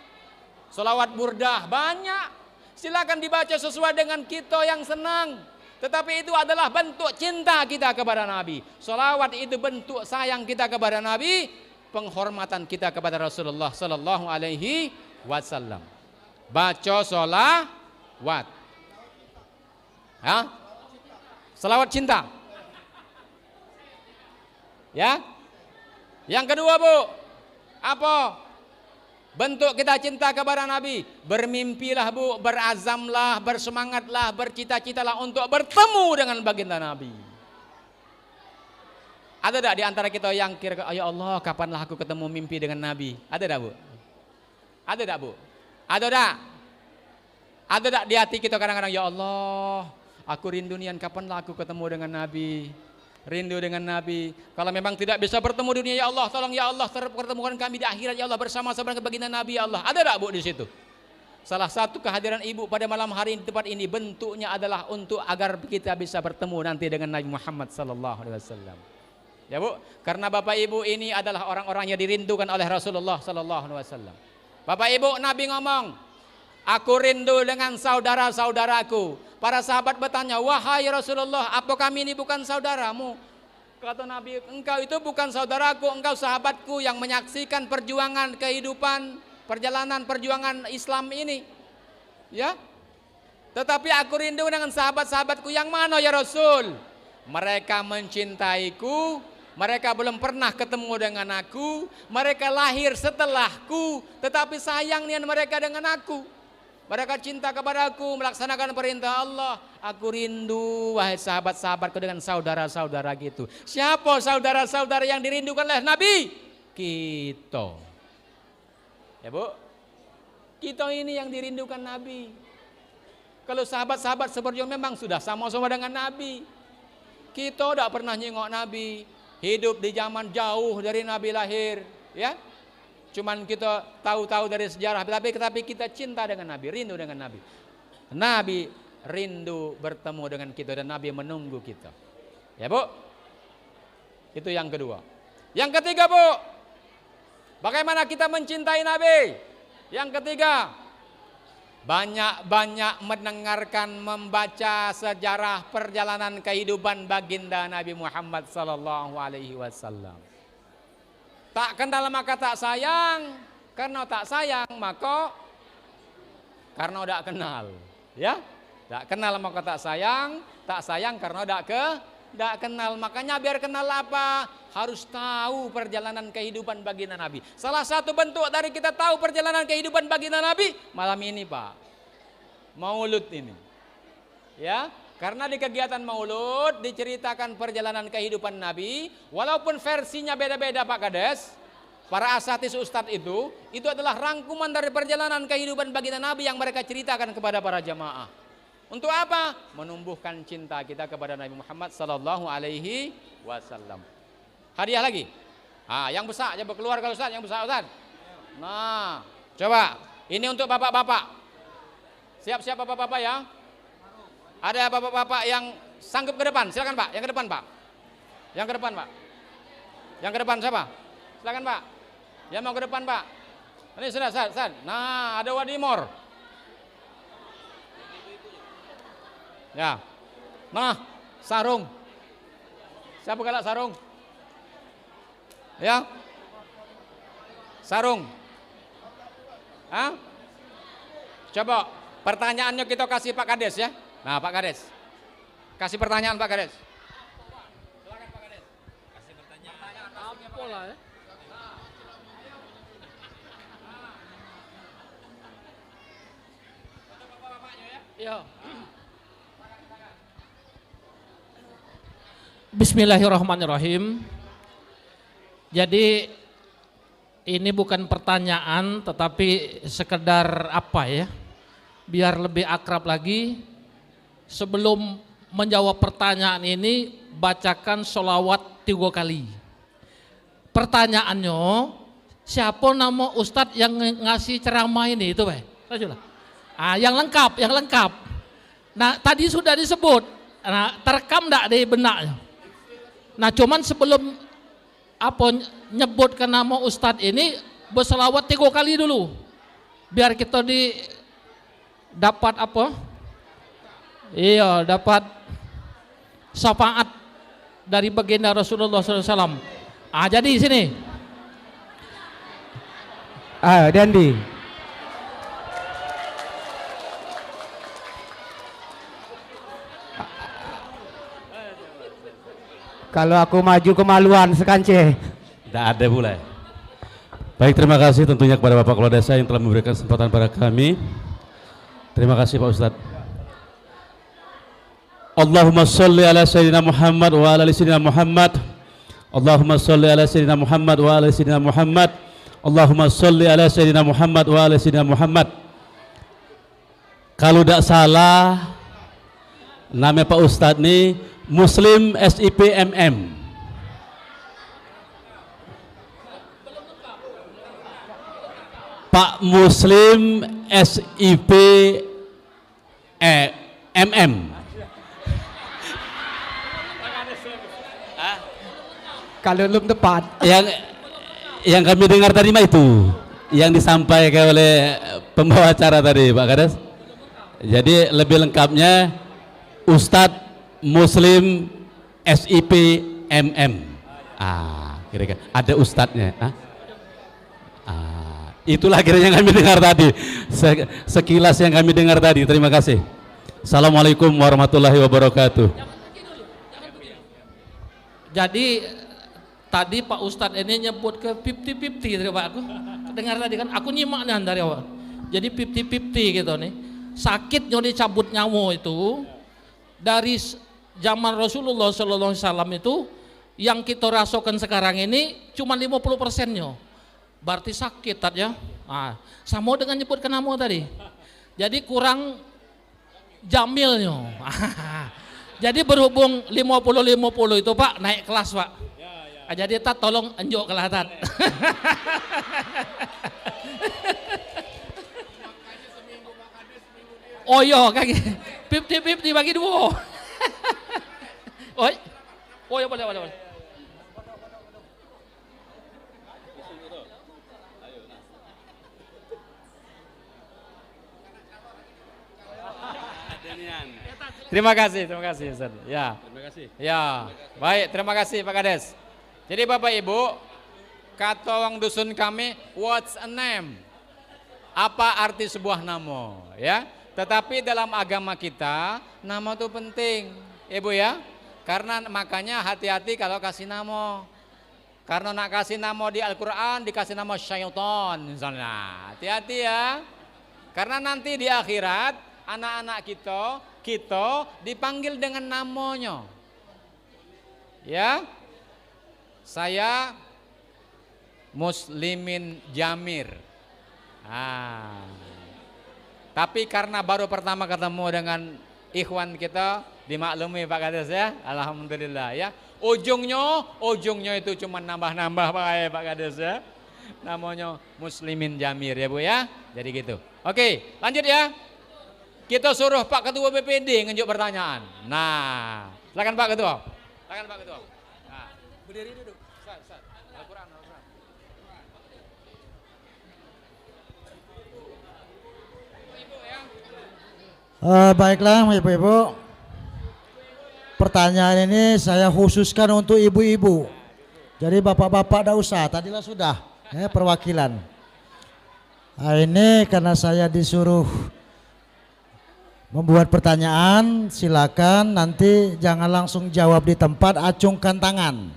Salawat burdah banyak. Silakan dibaca sesuai dengan kita yang senang. Tetapi itu adalah bentuk cinta kita kepada Nabi. Salawat itu bentuk sayang kita kepada Nabi, penghormatan kita kepada Rasulullah sallallahu alaihi wasallam. Baca salawat. Ya? Salawat cinta. Ya? Yang kedua, Bu, apa? Bentuk kita cinta kepada Nabi, bermimpilah Bu, berazamlah, bersemangatlah, bercita-citalah untuk bertemu dengan baginda Nabi. Ada tak di antara kita yang kira, "Ya Allah, kapanlah aku ketemu mimpi dengan Nabi?" Ada tak, Bu? Ada tak, Bu? Ada tak? Ada tak di hati kita kadang-kadang, "Ya Allah, aku rindu nian kapanlah aku ketemu dengan Nabi." Rindu dengan Nabi. Kalau memang tidak bisa bertemu dunia, ya Allah, tolong ya Allah pertemukan kami di akhirat ya Allah bersama-sama dengan baginda Nabi ya Allah. Ada tak, Bu, di situ? Salah satu kehadiran Ibu pada malam hari di tempat ini bentuknya adalah untuk agar kita bisa bertemu nanti dengan Nabi Muhammad sallallahu alaihi wasallam. Ya, Bu, karena Bapak Ibu ini adalah orang-orang yang dirindukan oleh Rasulullah sallallahu alaihi wasallam. Bapak Ibu, Nabi ngomong, "Aku rindu dengan saudara-saudaraku." Para sahabat bertanya, "Wahai Rasulullah, apa kami ini bukan saudaramu?" Kata Nabi, "Engkau itu bukan saudaraku, engkau sahabatku yang menyaksikan perjuangan kehidupan, perjuangan Islam ini." Ya. "Tetapi aku rindu dengan sahabat-sahabatku yang mana ya Rasul?" "Mereka mencintaiku, mereka belum pernah ketemu dengan aku, mereka lahir setelahku, tetapi sayang nian mereka dengan aku. Mereka cinta kepadaku, melaksanakan perintah Allah. Aku rindu, wahai sahabat-sahabatku, dengan saudara-saudara gitu." Siapa saudara-saudara yang dirindukan oleh Nabi? Kita. Ya, Bu, kita ini yang dirindukan Nabi. Kalau sahabat-sahabat seperti memang sudah sama-sama dengan Nabi. Kita tidak pernah nyengok Nabi, hidup di zaman jauh dari Nabi lahir, ya. Cuman kita tahu-tahu dari sejarah, tapi kita cinta dengan Nabi, rindu dengan Nabi. Nabi rindu bertemu dengan kita dan Nabi menunggu kita. Ya, Bu. Itu yang kedua. Yang ketiga, Bu, bagaimana kita mencintai Nabi? Yang ketiga, banyak-banyak mendengarkan, membaca sejarah perjalanan kehidupan baginda Nabi Muhammad sallallahu alaihi wasallam. Tak kenal maka tak sayang, karena tak sayang maka karena tidak kenal, ya. Tak kenal maka tak sayang karena tidak kenal. Makanya biar kenal apa? Harus tahu perjalanan kehidupan baginda Nabi. Salah satu bentuk dari kita tahu perjalanan kehidupan baginda Nabi malam ini, Pak, Maulud ini. Ya, Karena di kegiatan maulud diceritakan perjalanan kehidupan Nabi, walaupun versinya beda-beda Pak Kades, para asatis ustadz itu adalah rangkuman dari perjalanan kehidupan baginda Nabi yang mereka ceritakan kepada para jamaah. Untuk apa? Menumbuhkan cinta kita kepada Nabi Muhammad sallallahu alaihi wasallam. Hadiah lagi. Yang besar, coba keluar kalau Ustaz, yang besar Ustaz. Nah, coba ini untuk bapak-bapak. Siap-siap bapak-bapak ya. Ada bapak-bapak yang sanggup ke depan, silakan Pak. Yang ke depan Pak. Yang ke depan Pak. Yang ke depan siapa? Silakan Pak. Yang mau ke depan Pak. Ini sudah Ustaz. Nah, ada Wadimor. Ya. Nah, sarung. Siapa galak sarung? Ya. Sarung. Coba pertanyaannya kita kasih Pak Kades ya. Nah, Pak Kades. Kasih pertanyaan Pak Kades. Silakan Pak Kades. Kasih pertanyaan. Pola ya. Ya. Bismillahirrahmanirrahim. Jadi ini bukan pertanyaan tetapi sekedar apa ya, biar lebih akrab lagi. Sebelum menjawab pertanyaan ini, bacakan sholawat 3 kali. Pertanyaannya, siapa nama Ustadz yang ngasih ceramah ini? Itu yang lengkap, yang lengkap. Nah tadi sudah disebut, nah, terekam enggak di benaknya. Nah cuman sebelum nyebutkan nama Ustadz ini, berselawat 3 kali dulu, biar kita dapat Iya, dapat syafaat dari baginda Rasulullah SAW. Jadi sini. Dandi. Kalau aku maju kemaluan sekance. Tidak ada pula. Baik, terima kasih tentunya kepada Bapak Kepala Desa yang telah memberikan kesempatan pada kami. Terima kasih Pak Ustadz. Allahumma sholli ala sayyidina Muhammad wa ala ali sayyidina Muhammad. Allahumma sholli ala sayyidina Muhammad wa ala ali sayyidina Muhammad. Allahumma sholli ala sayyidina Muhammad wa ala ali sayyidina Muhammad. Kalau tidak salah, nama Pak Ustadz ini Muslim SIP MM. Pak Muslim SIP MM. Kalau belum tepat. Yang kami dengar tadi mah itu yang disampaikan oleh pembawa acara tadi Pak Kades. Jadi lebih lengkapnya Ustadz Muslim SIP MM. Kira-kira ada ustadznya. Itulah kiranya yang kami dengar tadi. Sekilas yang kami dengar tadi. Terima kasih. Assalamualaikum warahmatullahi wabarakatuh. Jadi tadi Pak Ustadz ini nyebut ke 50-50 dari Pak aku. Dengar tadi kan, aku nyimak nih dari awal. Jadi 50-50 gitu nih. Sakitnya dicabut nyawa itu dari zaman Rasulullah SAW itu yang kita rasakan sekarang ini cuma 50%-nya. Berarti sakit tadi ya. Sama dengan nyebutkan nama tadi. Jadi kurang jamilnya. Jadi berhubung 50-50 itu Pak naik kelas Pak. Jadi Tat tolong enjok ke Tat. Oh iya kaki 50-50 bagi 2. Oh ya boleh. Terima kasih Ustaz. Ya. Terima kasih. Ya. Baik, terima kasih Pak Kades. Jadi Bapak Ibu, kata orang dusun kami, what's a name? Apa arti sebuah nama, ya? Tetapi dalam agama kita, nama itu penting, Ibu ya. Karena makanya hati-hati kalau kasih nama. Karena nak kasih nama di Al-Quran, dikasih nama syaitan misalnya. Hati-hati ya. Karena nanti di akhirat, anak-anak kita kita dipanggil dengan namanya. Ya, saya Muslimin Jamir. Tapi karena baru pertama ketemu dengan ikhwan kita, dimaklumi Pak Kades ya, alhamdulillah ya. Ujungnya itu cuma nambah-nambah Pak Kades ya. Namanya Muslimin Jamir ya Bu ya. Jadi gitu. Oke, lanjut ya. Kita suruh Pak Ketua BPD ngejuk pertanyaan. Nah, silakan Pak Ketua. Silakan Pak Ketua. Nah, berdiri duduk. Ustaz. Al-Qur'an. Ibu ya. Baiklah ibu-ibu. Pertanyaan ini saya khususkan untuk ibu-ibu. Jadi bapak-bapak tidak usah, tadilah sudah ya, perwakilan. Ini karena saya disuruh membuat pertanyaan, silakan nanti jangan langsung jawab di tempat, acungkan tangan.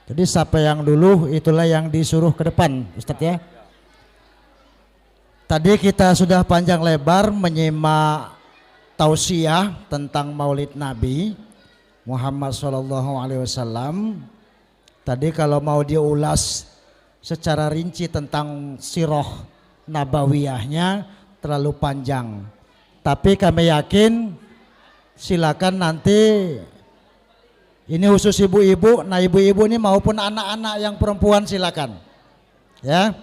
Jadi siapa yang dulu itulah yang disuruh ke depan, Ustadz ya. Tadi kita sudah panjang lebar menyimak tausiah tentang Maulid Nabi Muhammad SAW. Tadi kalau mau diulas secara rinci tentang sirah nabawiyahnya terlalu panjang. Tapi kami yakin silakan nanti ini khusus ibu-ibu. Nah ibu-ibu ini maupun anak-anak yang perempuan silakan. Ya.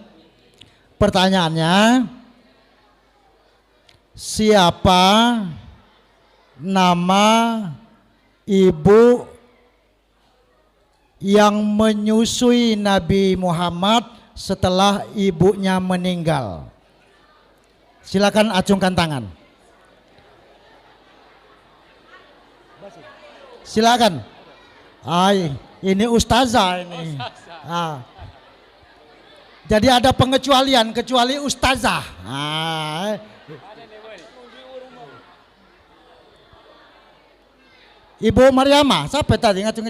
Pertanyaannya, siapa nama ibu yang menyusui Nabi Muhammad setelah ibunya meninggal? Silakan acungkan tangan. Silakan. Ini ustazah ini. Jadi ada pengecualian kecuali ustazah. Ibu Maryamah, siapa tadi ngacung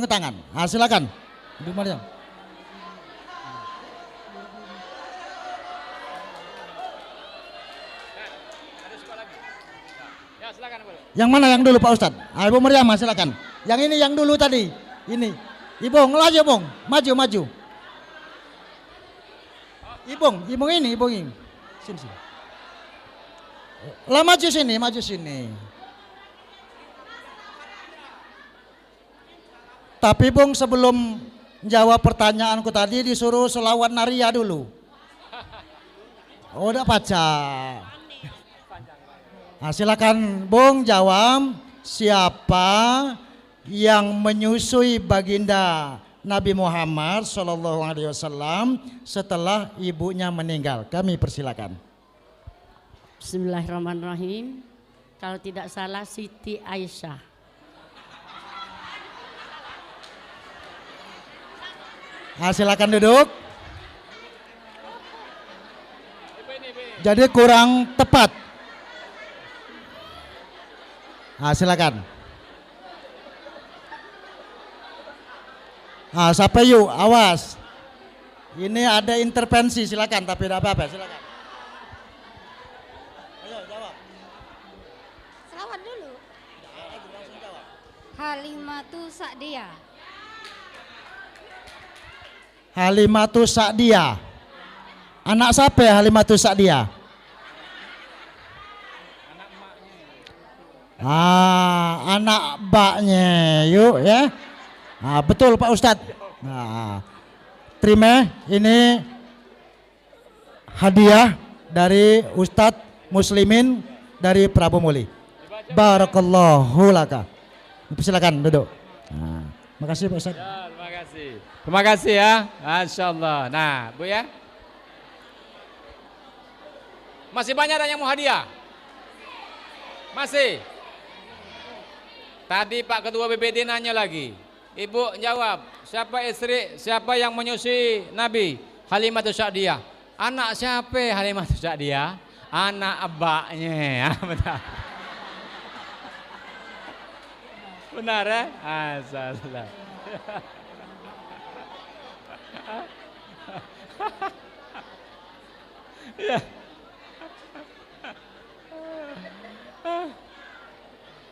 tangan? Silakan. Ibu Maryam. Yang mana yang dulu Pak Ustadz? Ibu Maryamah silakan. Yang ini yang dulu tadi. Ini. Ibung, ngelaju Bung. Maju. Ibung ini. Sini. Lah maju sini. Tapi Bung sebelum jawab pertanyaanku tadi disuruh selawat naria dulu. Udah baca. Silakan Bung jawab, siapa yang menyusui baginda Nabi Muhammad SAW setelah ibunya meninggal? Kami persilakan. Bismillahirrahmanirrahim. Kalau tidak salah Siti Aisyah. Silakan duduk. Jadi kurang tepat. Silakan. Siapa yuk, awas. Ini ada intervensi, silakan tapi tidak apa-apa, silakan. Ayo jawab. Selawat dulu. Langsung jawab. Halimatu Sa'diyah. Halimatu Sa'diyah. Anak siapa ya Halimatu Sa'diyah? Anak mbaknya yuk ya. Betul Pak Ustadz. Terima ini hadiah dari Ustadz Muslimin dari Prabu Muli. Barakallahu laka. Silakan duduk. Makasih Pak Ustadz. Ya, terima kasih ya. Masya Allah. Nah Bu ya, masih banyak ada yang mau hadiah? Masih? Tadi Pak Ketua BPD nanya lagi. Ibu jawab, siapa yang menyusui Nabi? Halimatu Sa'diyah. Anak siapa Halimatu Sa'diyah? Anak abaknya. Benar ya? Salah. Ya.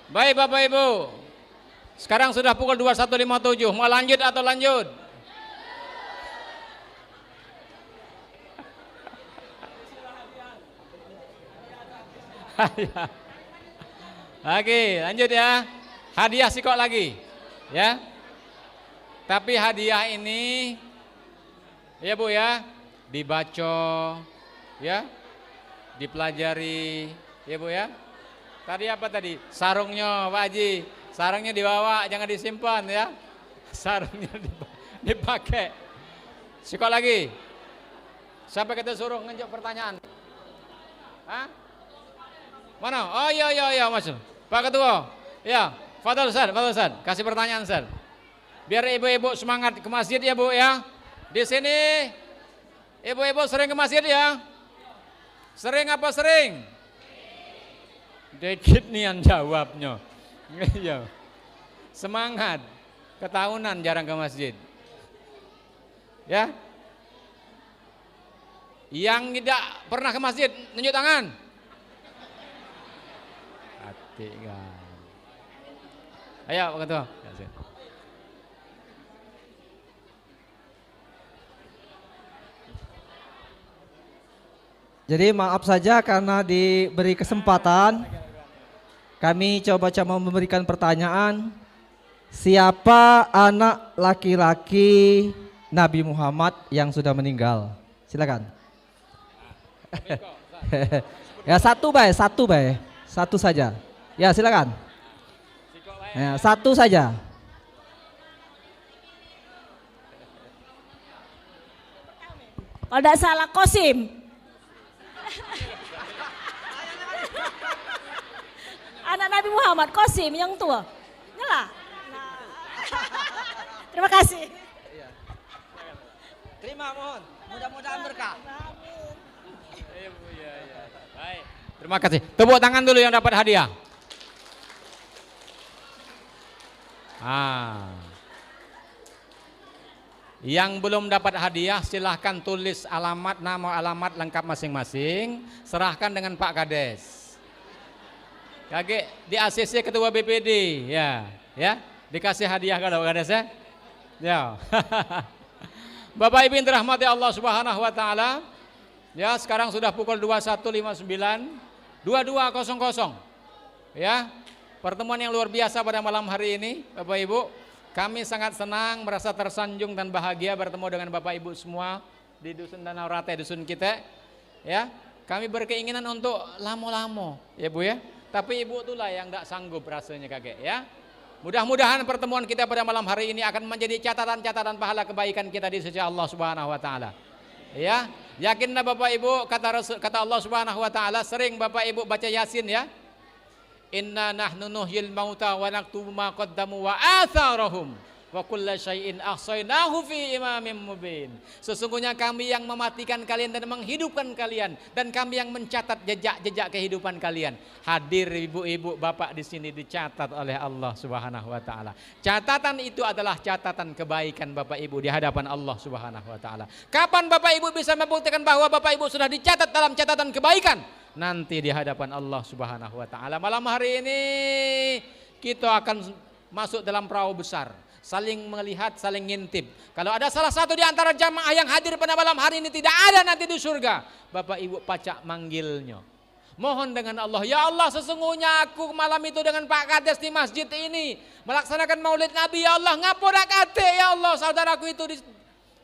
Baik Bapak Ibu. Sekarang sudah pukul 21.57. Mau lanjut atau lanjut? Oke, lanjut ya. Hadiah sikok lagi. Ya. Tapi hadiah ini ya Bu ya, dibaca ya, dipelajari ya Bu ya. Tadi apa tadi? Sarungnya Pak Haji, sarungnya dibawa jangan disimpan ya. Sarungnya dipakai. Sikok lagi. Siapa kita suruh ngejawab pertanyaan? Hah? Mana? Oh iya Mas. Pak Ketua. Ya, Fadal Ustaz, kasih pertanyaan Ustaz. Biar ibu-ibu semangat ke masjid ya Bu ya. Di sini ibu-ibu sering ke masjid ya? Sering apa sering? Dikit nih yang jawabnya. Iya. Semangat. Ketahunan jarang ke masjid. Ya. Yang tidak pernah ke masjid, tunjuk tangan. Hati kan. Ayo Pak Ketua. Jadi maaf saja karena diberi kesempatan, kami coba memberikan pertanyaan, siapa anak laki-laki Nabi Muhammad yang sudah meninggal? Silakan. Ya satu saja. Ya silakan. Ya, satu saja. Kalau tidak salah Qasim. Anak Nabi Muhammad, Qasim yang tua. Nyala. Terima kasih. Terima mohon, mudah-mudahan berkah. Baik. Terima kasih. Tepuk tangan dulu yang dapat hadiah. Yang belum dapat hadiah silahkan tulis alamat, nama alamat lengkap masing-masing, serahkan dengan Pak Kades. Kakek di ACC Ketua BPD ya, dikasih hadiah kalau Pak Kades ya. Ya. Bapak Ibu yang dirahmati Allah Subhanahu wa taala. Ya, sekarang sudah pukul 21.59, 22.00. Ya. Pertemuan yang luar biasa pada malam hari ini, Bapak Ibu. Kami sangat senang, merasa tersanjung dan bahagia bertemu dengan Bapak Ibu semua di Dusun Danau Rate, dusun kita. Ya, kami berkeinginan untuk lamo-lamo, ya Bu ya. Tapi Ibu itulah yang tidak sanggup rasanya kakek ya. Mudah-mudahan pertemuan kita pada malam hari ini akan menjadi catatan-catatan pahala kebaikan kita di sisi Allah Subhanahu wa taala. Ya, yakinlah Bapak Ibu, kata Allah Subhanahu wa taala, sering Bapak Ibu baca Yasin ya. Inna nahnu nuhyil mauta wa naktubu ma qaddamu wa atharahum wa kulla syai'in ahsaynahu fi imamin mubin. Sesungguhnya kami yang mematikan kalian dan menghidupkan kalian, dan kami yang mencatat jejak-jejak kehidupan kalian. Hadir ibu-ibu bapak di sini dicatat oleh Allah Subhanahu wa taala. Catatan itu adalah catatan kebaikan Bapak Ibu di hadapan Allah Subhanahu wa taala. Kapan Bapak Ibu bisa membuktikan bahwa Bapak Ibu sudah dicatat dalam catatan kebaikan? Nanti di hadapan Allah Subhanahu wa taala. Malam hari ini kita akan masuk dalam perahu besar, saling melihat, saling ngintip. Kalau ada salah satu di antara jamaah yang hadir pada malam hari ini tidak ada nanti di surga, Bapak Ibu pacak manggilnya. Mohon dengan Allah, ya Allah, sesungguhnya aku malam itu dengan Pak Kades di masjid ini melaksanakan Maulid Nabi, ya Allah, ngapura kate ya Allah, saudaraku itu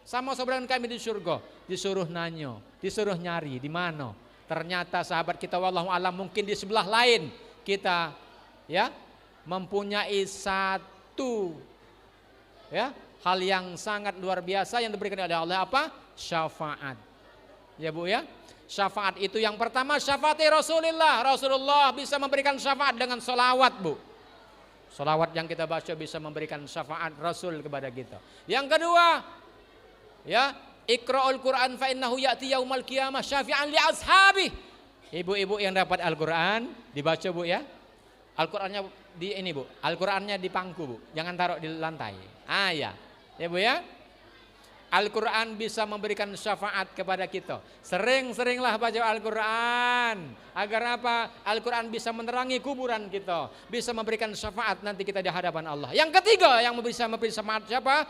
sama saudara kami di surga. Disuruh nanyo, disuruh nyari di mana? Ternyata sahabat kita wallahu alam mungkin di sebelah lain kita ya mempunyai satu ya hal yang sangat luar biasa yang diberikan oleh Allah, apa? Syafaat. Ya Bu ya. Syafaat itu yang pertama syafaat Rasulullah. Rasulullah bisa memberikan syafaat dengan solawat Bu. Solawat yang kita baca bisa memberikan syafaat Rasul kepada kita. Yang kedua ya, Iqra'ul Quran fa innahu ya'ti yaumal qiyamah syafi'an li ashabi. Ibu-ibu yang dapat Al-Quran dibaca Bu ya. Al-Qurannya di ini Bu, Al-Qurannya di pangku Bu, jangan taruh di lantai. Ya. Ya Bu ya. Al-Quran bisa memberikan syafaat kepada kita. Sering-seringlah baca Al-Quran. Agar apa? Al-Quran bisa menerangi kuburan kita. Bisa memberikan syafaat nanti kita di hadapan Allah. Yang ketiga yang bisa memberi syafaat siapa?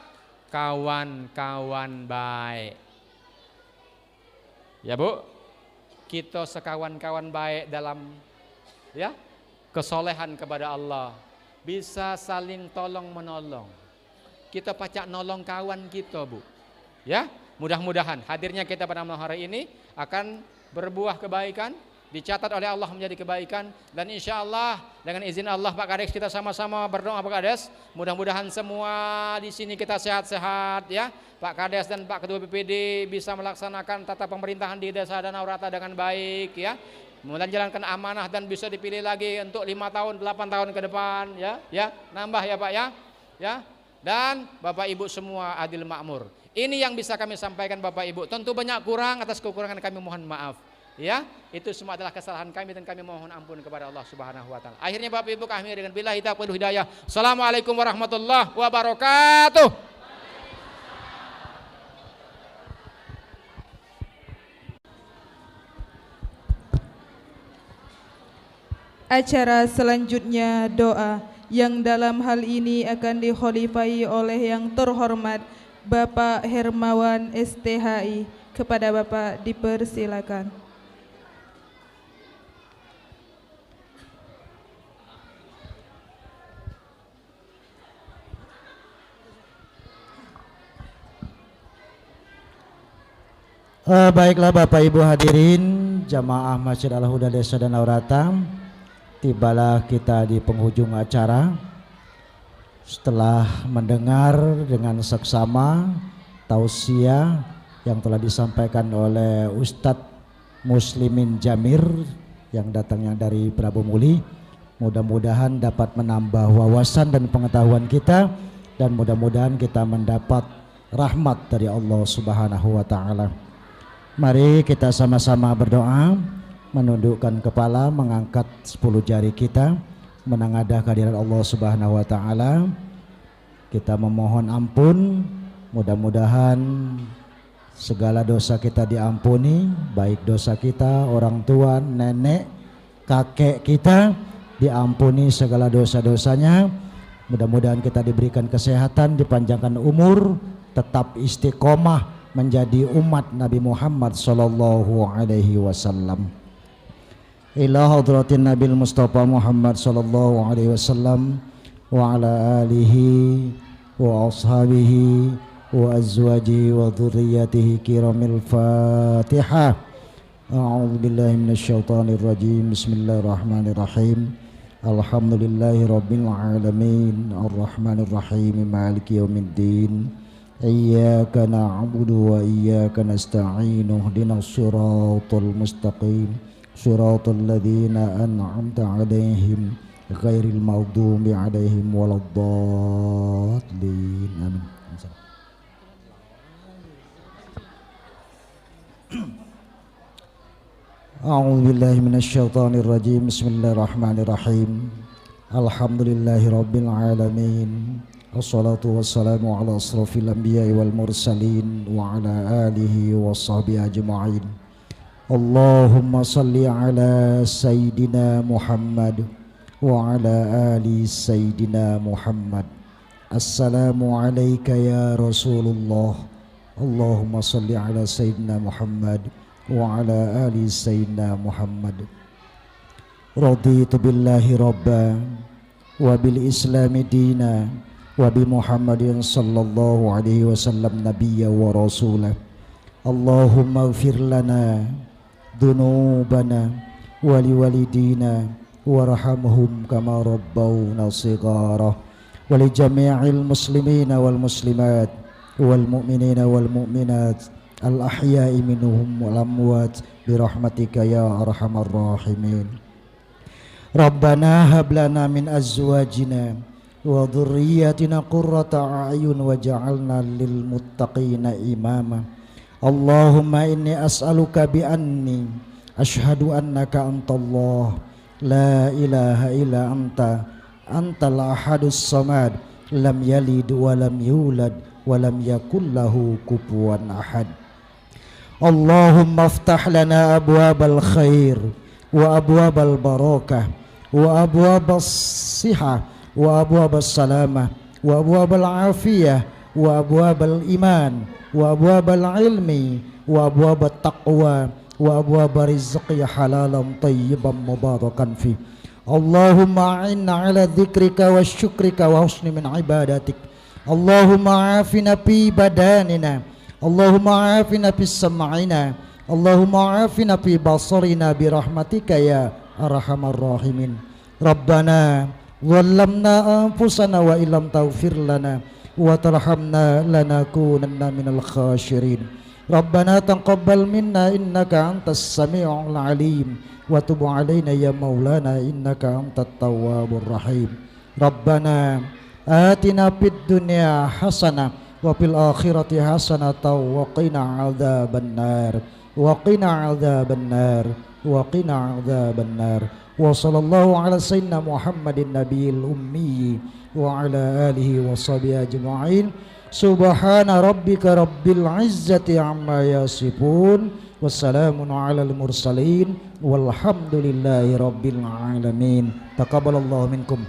Kawan-kawan baik. Ya Bu, kita sekawan-kawan baik dalam ya kesolehan kepada Allah. Bisa saling tolong menolong. Kita pacak nolong kawan kita Bu. Ya, mudah-mudahan hadirnya kita pada malam hari ini akan berbuah kebaikan, dicatat oleh Allah menjadi kebaikan, dan insya Allah dengan izin Allah Pak Kades kita sama-sama berdoa Pak Kades, mudah-mudahan semua di sini kita sehat-sehat ya. Pak Kades dan Pak Ketua BPD bisa melaksanakan tata pemerintahan di Desa Danau Rata dengan baik ya. Menjalankan amanah dan bisa dipilih lagi untuk 5 tahun, 8 tahun ke depan ya. Ya, nambah ya Pak ya. Ya. Dan Bapak Ibu semua adil makmur. Ini yang bisa kami sampaikan Bapak Ibu. Tentu banyak kurang, atas kekurangan kami mohon maaf. Ya, itu semua adalah kesalahan kami dan kami mohon ampun kepada Allah Subhanahu wa taala. Akhirnya Bapak Ibu kami dengan billahi taufiq wal hidayah. Assalamualaikum warahmatullahi wabarakatuh. Acara selanjutnya doa yang dalam hal ini akan dikhalifai oleh yang terhormat Bapak Hermawan STHI. Kepada Bapak dipersilakan. Baiklah Bapak Ibu hadirin jamaah Masjid Al-Huda Desa Danau Rata, tibalah kita di penghujung acara. Setelah mendengar dengan seksama tausiah yang telah disampaikan oleh Ustadz Muslimin Jamir yang datangnya dari Prabu Muli, mudah-mudahan dapat menambah wawasan dan pengetahuan kita, dan mudah-mudahan kita mendapat rahmat dari Allah Subhanahu wa taala. Mari kita sama-sama berdoa, menundukkan kepala, mengangkat 10 jari kita, menengadah kehadirat Allah Subhanahu wa taala. Kita memohon ampun, mudah-mudahan segala dosa kita diampuni, baik dosa kita, orang tua, nenek, kakek kita diampuni segala dosa-dosanya. Mudah-mudahan kita diberikan kesehatan, dipanjangkan umur, tetap istiqomah menjadi umat Nabi Muhammad sallallahu alaihi wasallam. Ila hadratin Nabil Mustafa Muhammad sallallahu alaihi wasallam wa ala alihi wa ashabihi wa azwajihi wa dhurriyyatihi kiramil Fatihah. A'udzu billahi minasyaitonir rajim. Bismillahirrahmanirrahim. Alhamdulillahi rabbil alamin, arrahmanir rahim, maliki yaumiddin. Iyyaka na'budu wa iyyaka nasta'in. Ihdinas siratal mustaqim. Siratal ladzina an'amta 'alaihim ghairil maghdubi 'alaihim waladdallin. Amin. A'udzu billahi minasyaitonir rajim. Bismillahirrahmanirrahim. Alhamdulillahi rabbil alamin. Wassalatu wassalamu ala asrafil anbiya'i wal mursalin wa ala alihi washabbihi ajma'in. Allahumma salli ala Sayyidina Muhammad wa ala ali Sayyidina Muhammad. Assalamu alayka ya Rasulullah. Allahumma salli ala Sayyidina Muhammad wa ala ali Sayyidina Muhammad. Raditu billahi rabba wa bil islami dina wa bi Muhammadin sallallahu alaihi wasallam nabiyya wa rasulah. Allahumma ighfir lana dhunubana wa liwalidina warhamhum kama rabbawna shighara wa li jami'il muslimina wal muslimat wal mu'minina wal mu'minat al ahya'i minhum wal amwat bi rahmatika ya arhamar rahimin. Rabbana hab lana min azwajina wa dhurriyyatina qurrata a'yun waj'alna lil muttaqina imama. Allahumma inni as'aluka bi anni asyhadu annaka antallah la ilaha illa anta antal ahadus samad lam yalid wa lam yulad wa lam yakul lahu kufuwan ahad. Allahumma aftah lana abwabal khair wa abwabal barakah wa abwabas sihah wa abwabas salamah wa abwabal afiyah wa abwabal iman wa abwabal ilmi wa abwabat taqwa wa abwab rizqi halalan tayyiban mubarakan fi. Allahumma a'inna ala dzikrika wa syukrika wa husni min ibadatik. Allahumma afina fi badanina, Allahumma afina fi sam'ina, Allahumma afina fi basarina bi rahmatika ya arhamar rahimin. Rabbana dhallamna anfusana wa illam taghfir lana wa tarhamna lanakunanna minal khashirin. Rabbana taqabbal minna innaka antas sami'ul alim wa tub alaina ya maulana innaka antat tawwabur rahim. Rabbana atina fid dunya hasanah wa fil akhirati hasanatan wa qina adzabannar wa qina adzabannar wa qina adzabannar. Wa sallallahu ala sayyidina Muhammadin nabiyil ummi wa ala alihi wa sahbihi ajma'in. Subhana rabbika rabbil izzati amma yasifun. Wassalamun alal mursalin walhamdulillahi rabbil alamin. Taqabbalallahu minkum.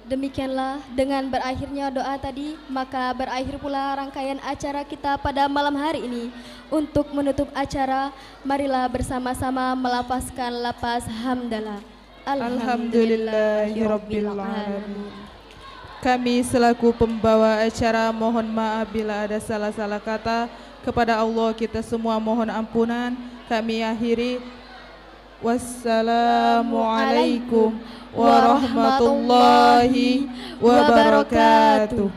Demikianlah dengan berakhirnya doa tadi, maka berakhir pula rangkaian acara kita pada malam hari ini. Untuk menutup acara, marilah bersama-sama melafazkan lafaz hamdalah. Alhamdulillahirabbil alamin. Kami selaku pembawa acara mohon maaf bila ada salah-salah kata. Kepada Allah kita semua mohon ampunan. Kami akhiri. Wassalamualaikum warahmatullahi wabarakatuh.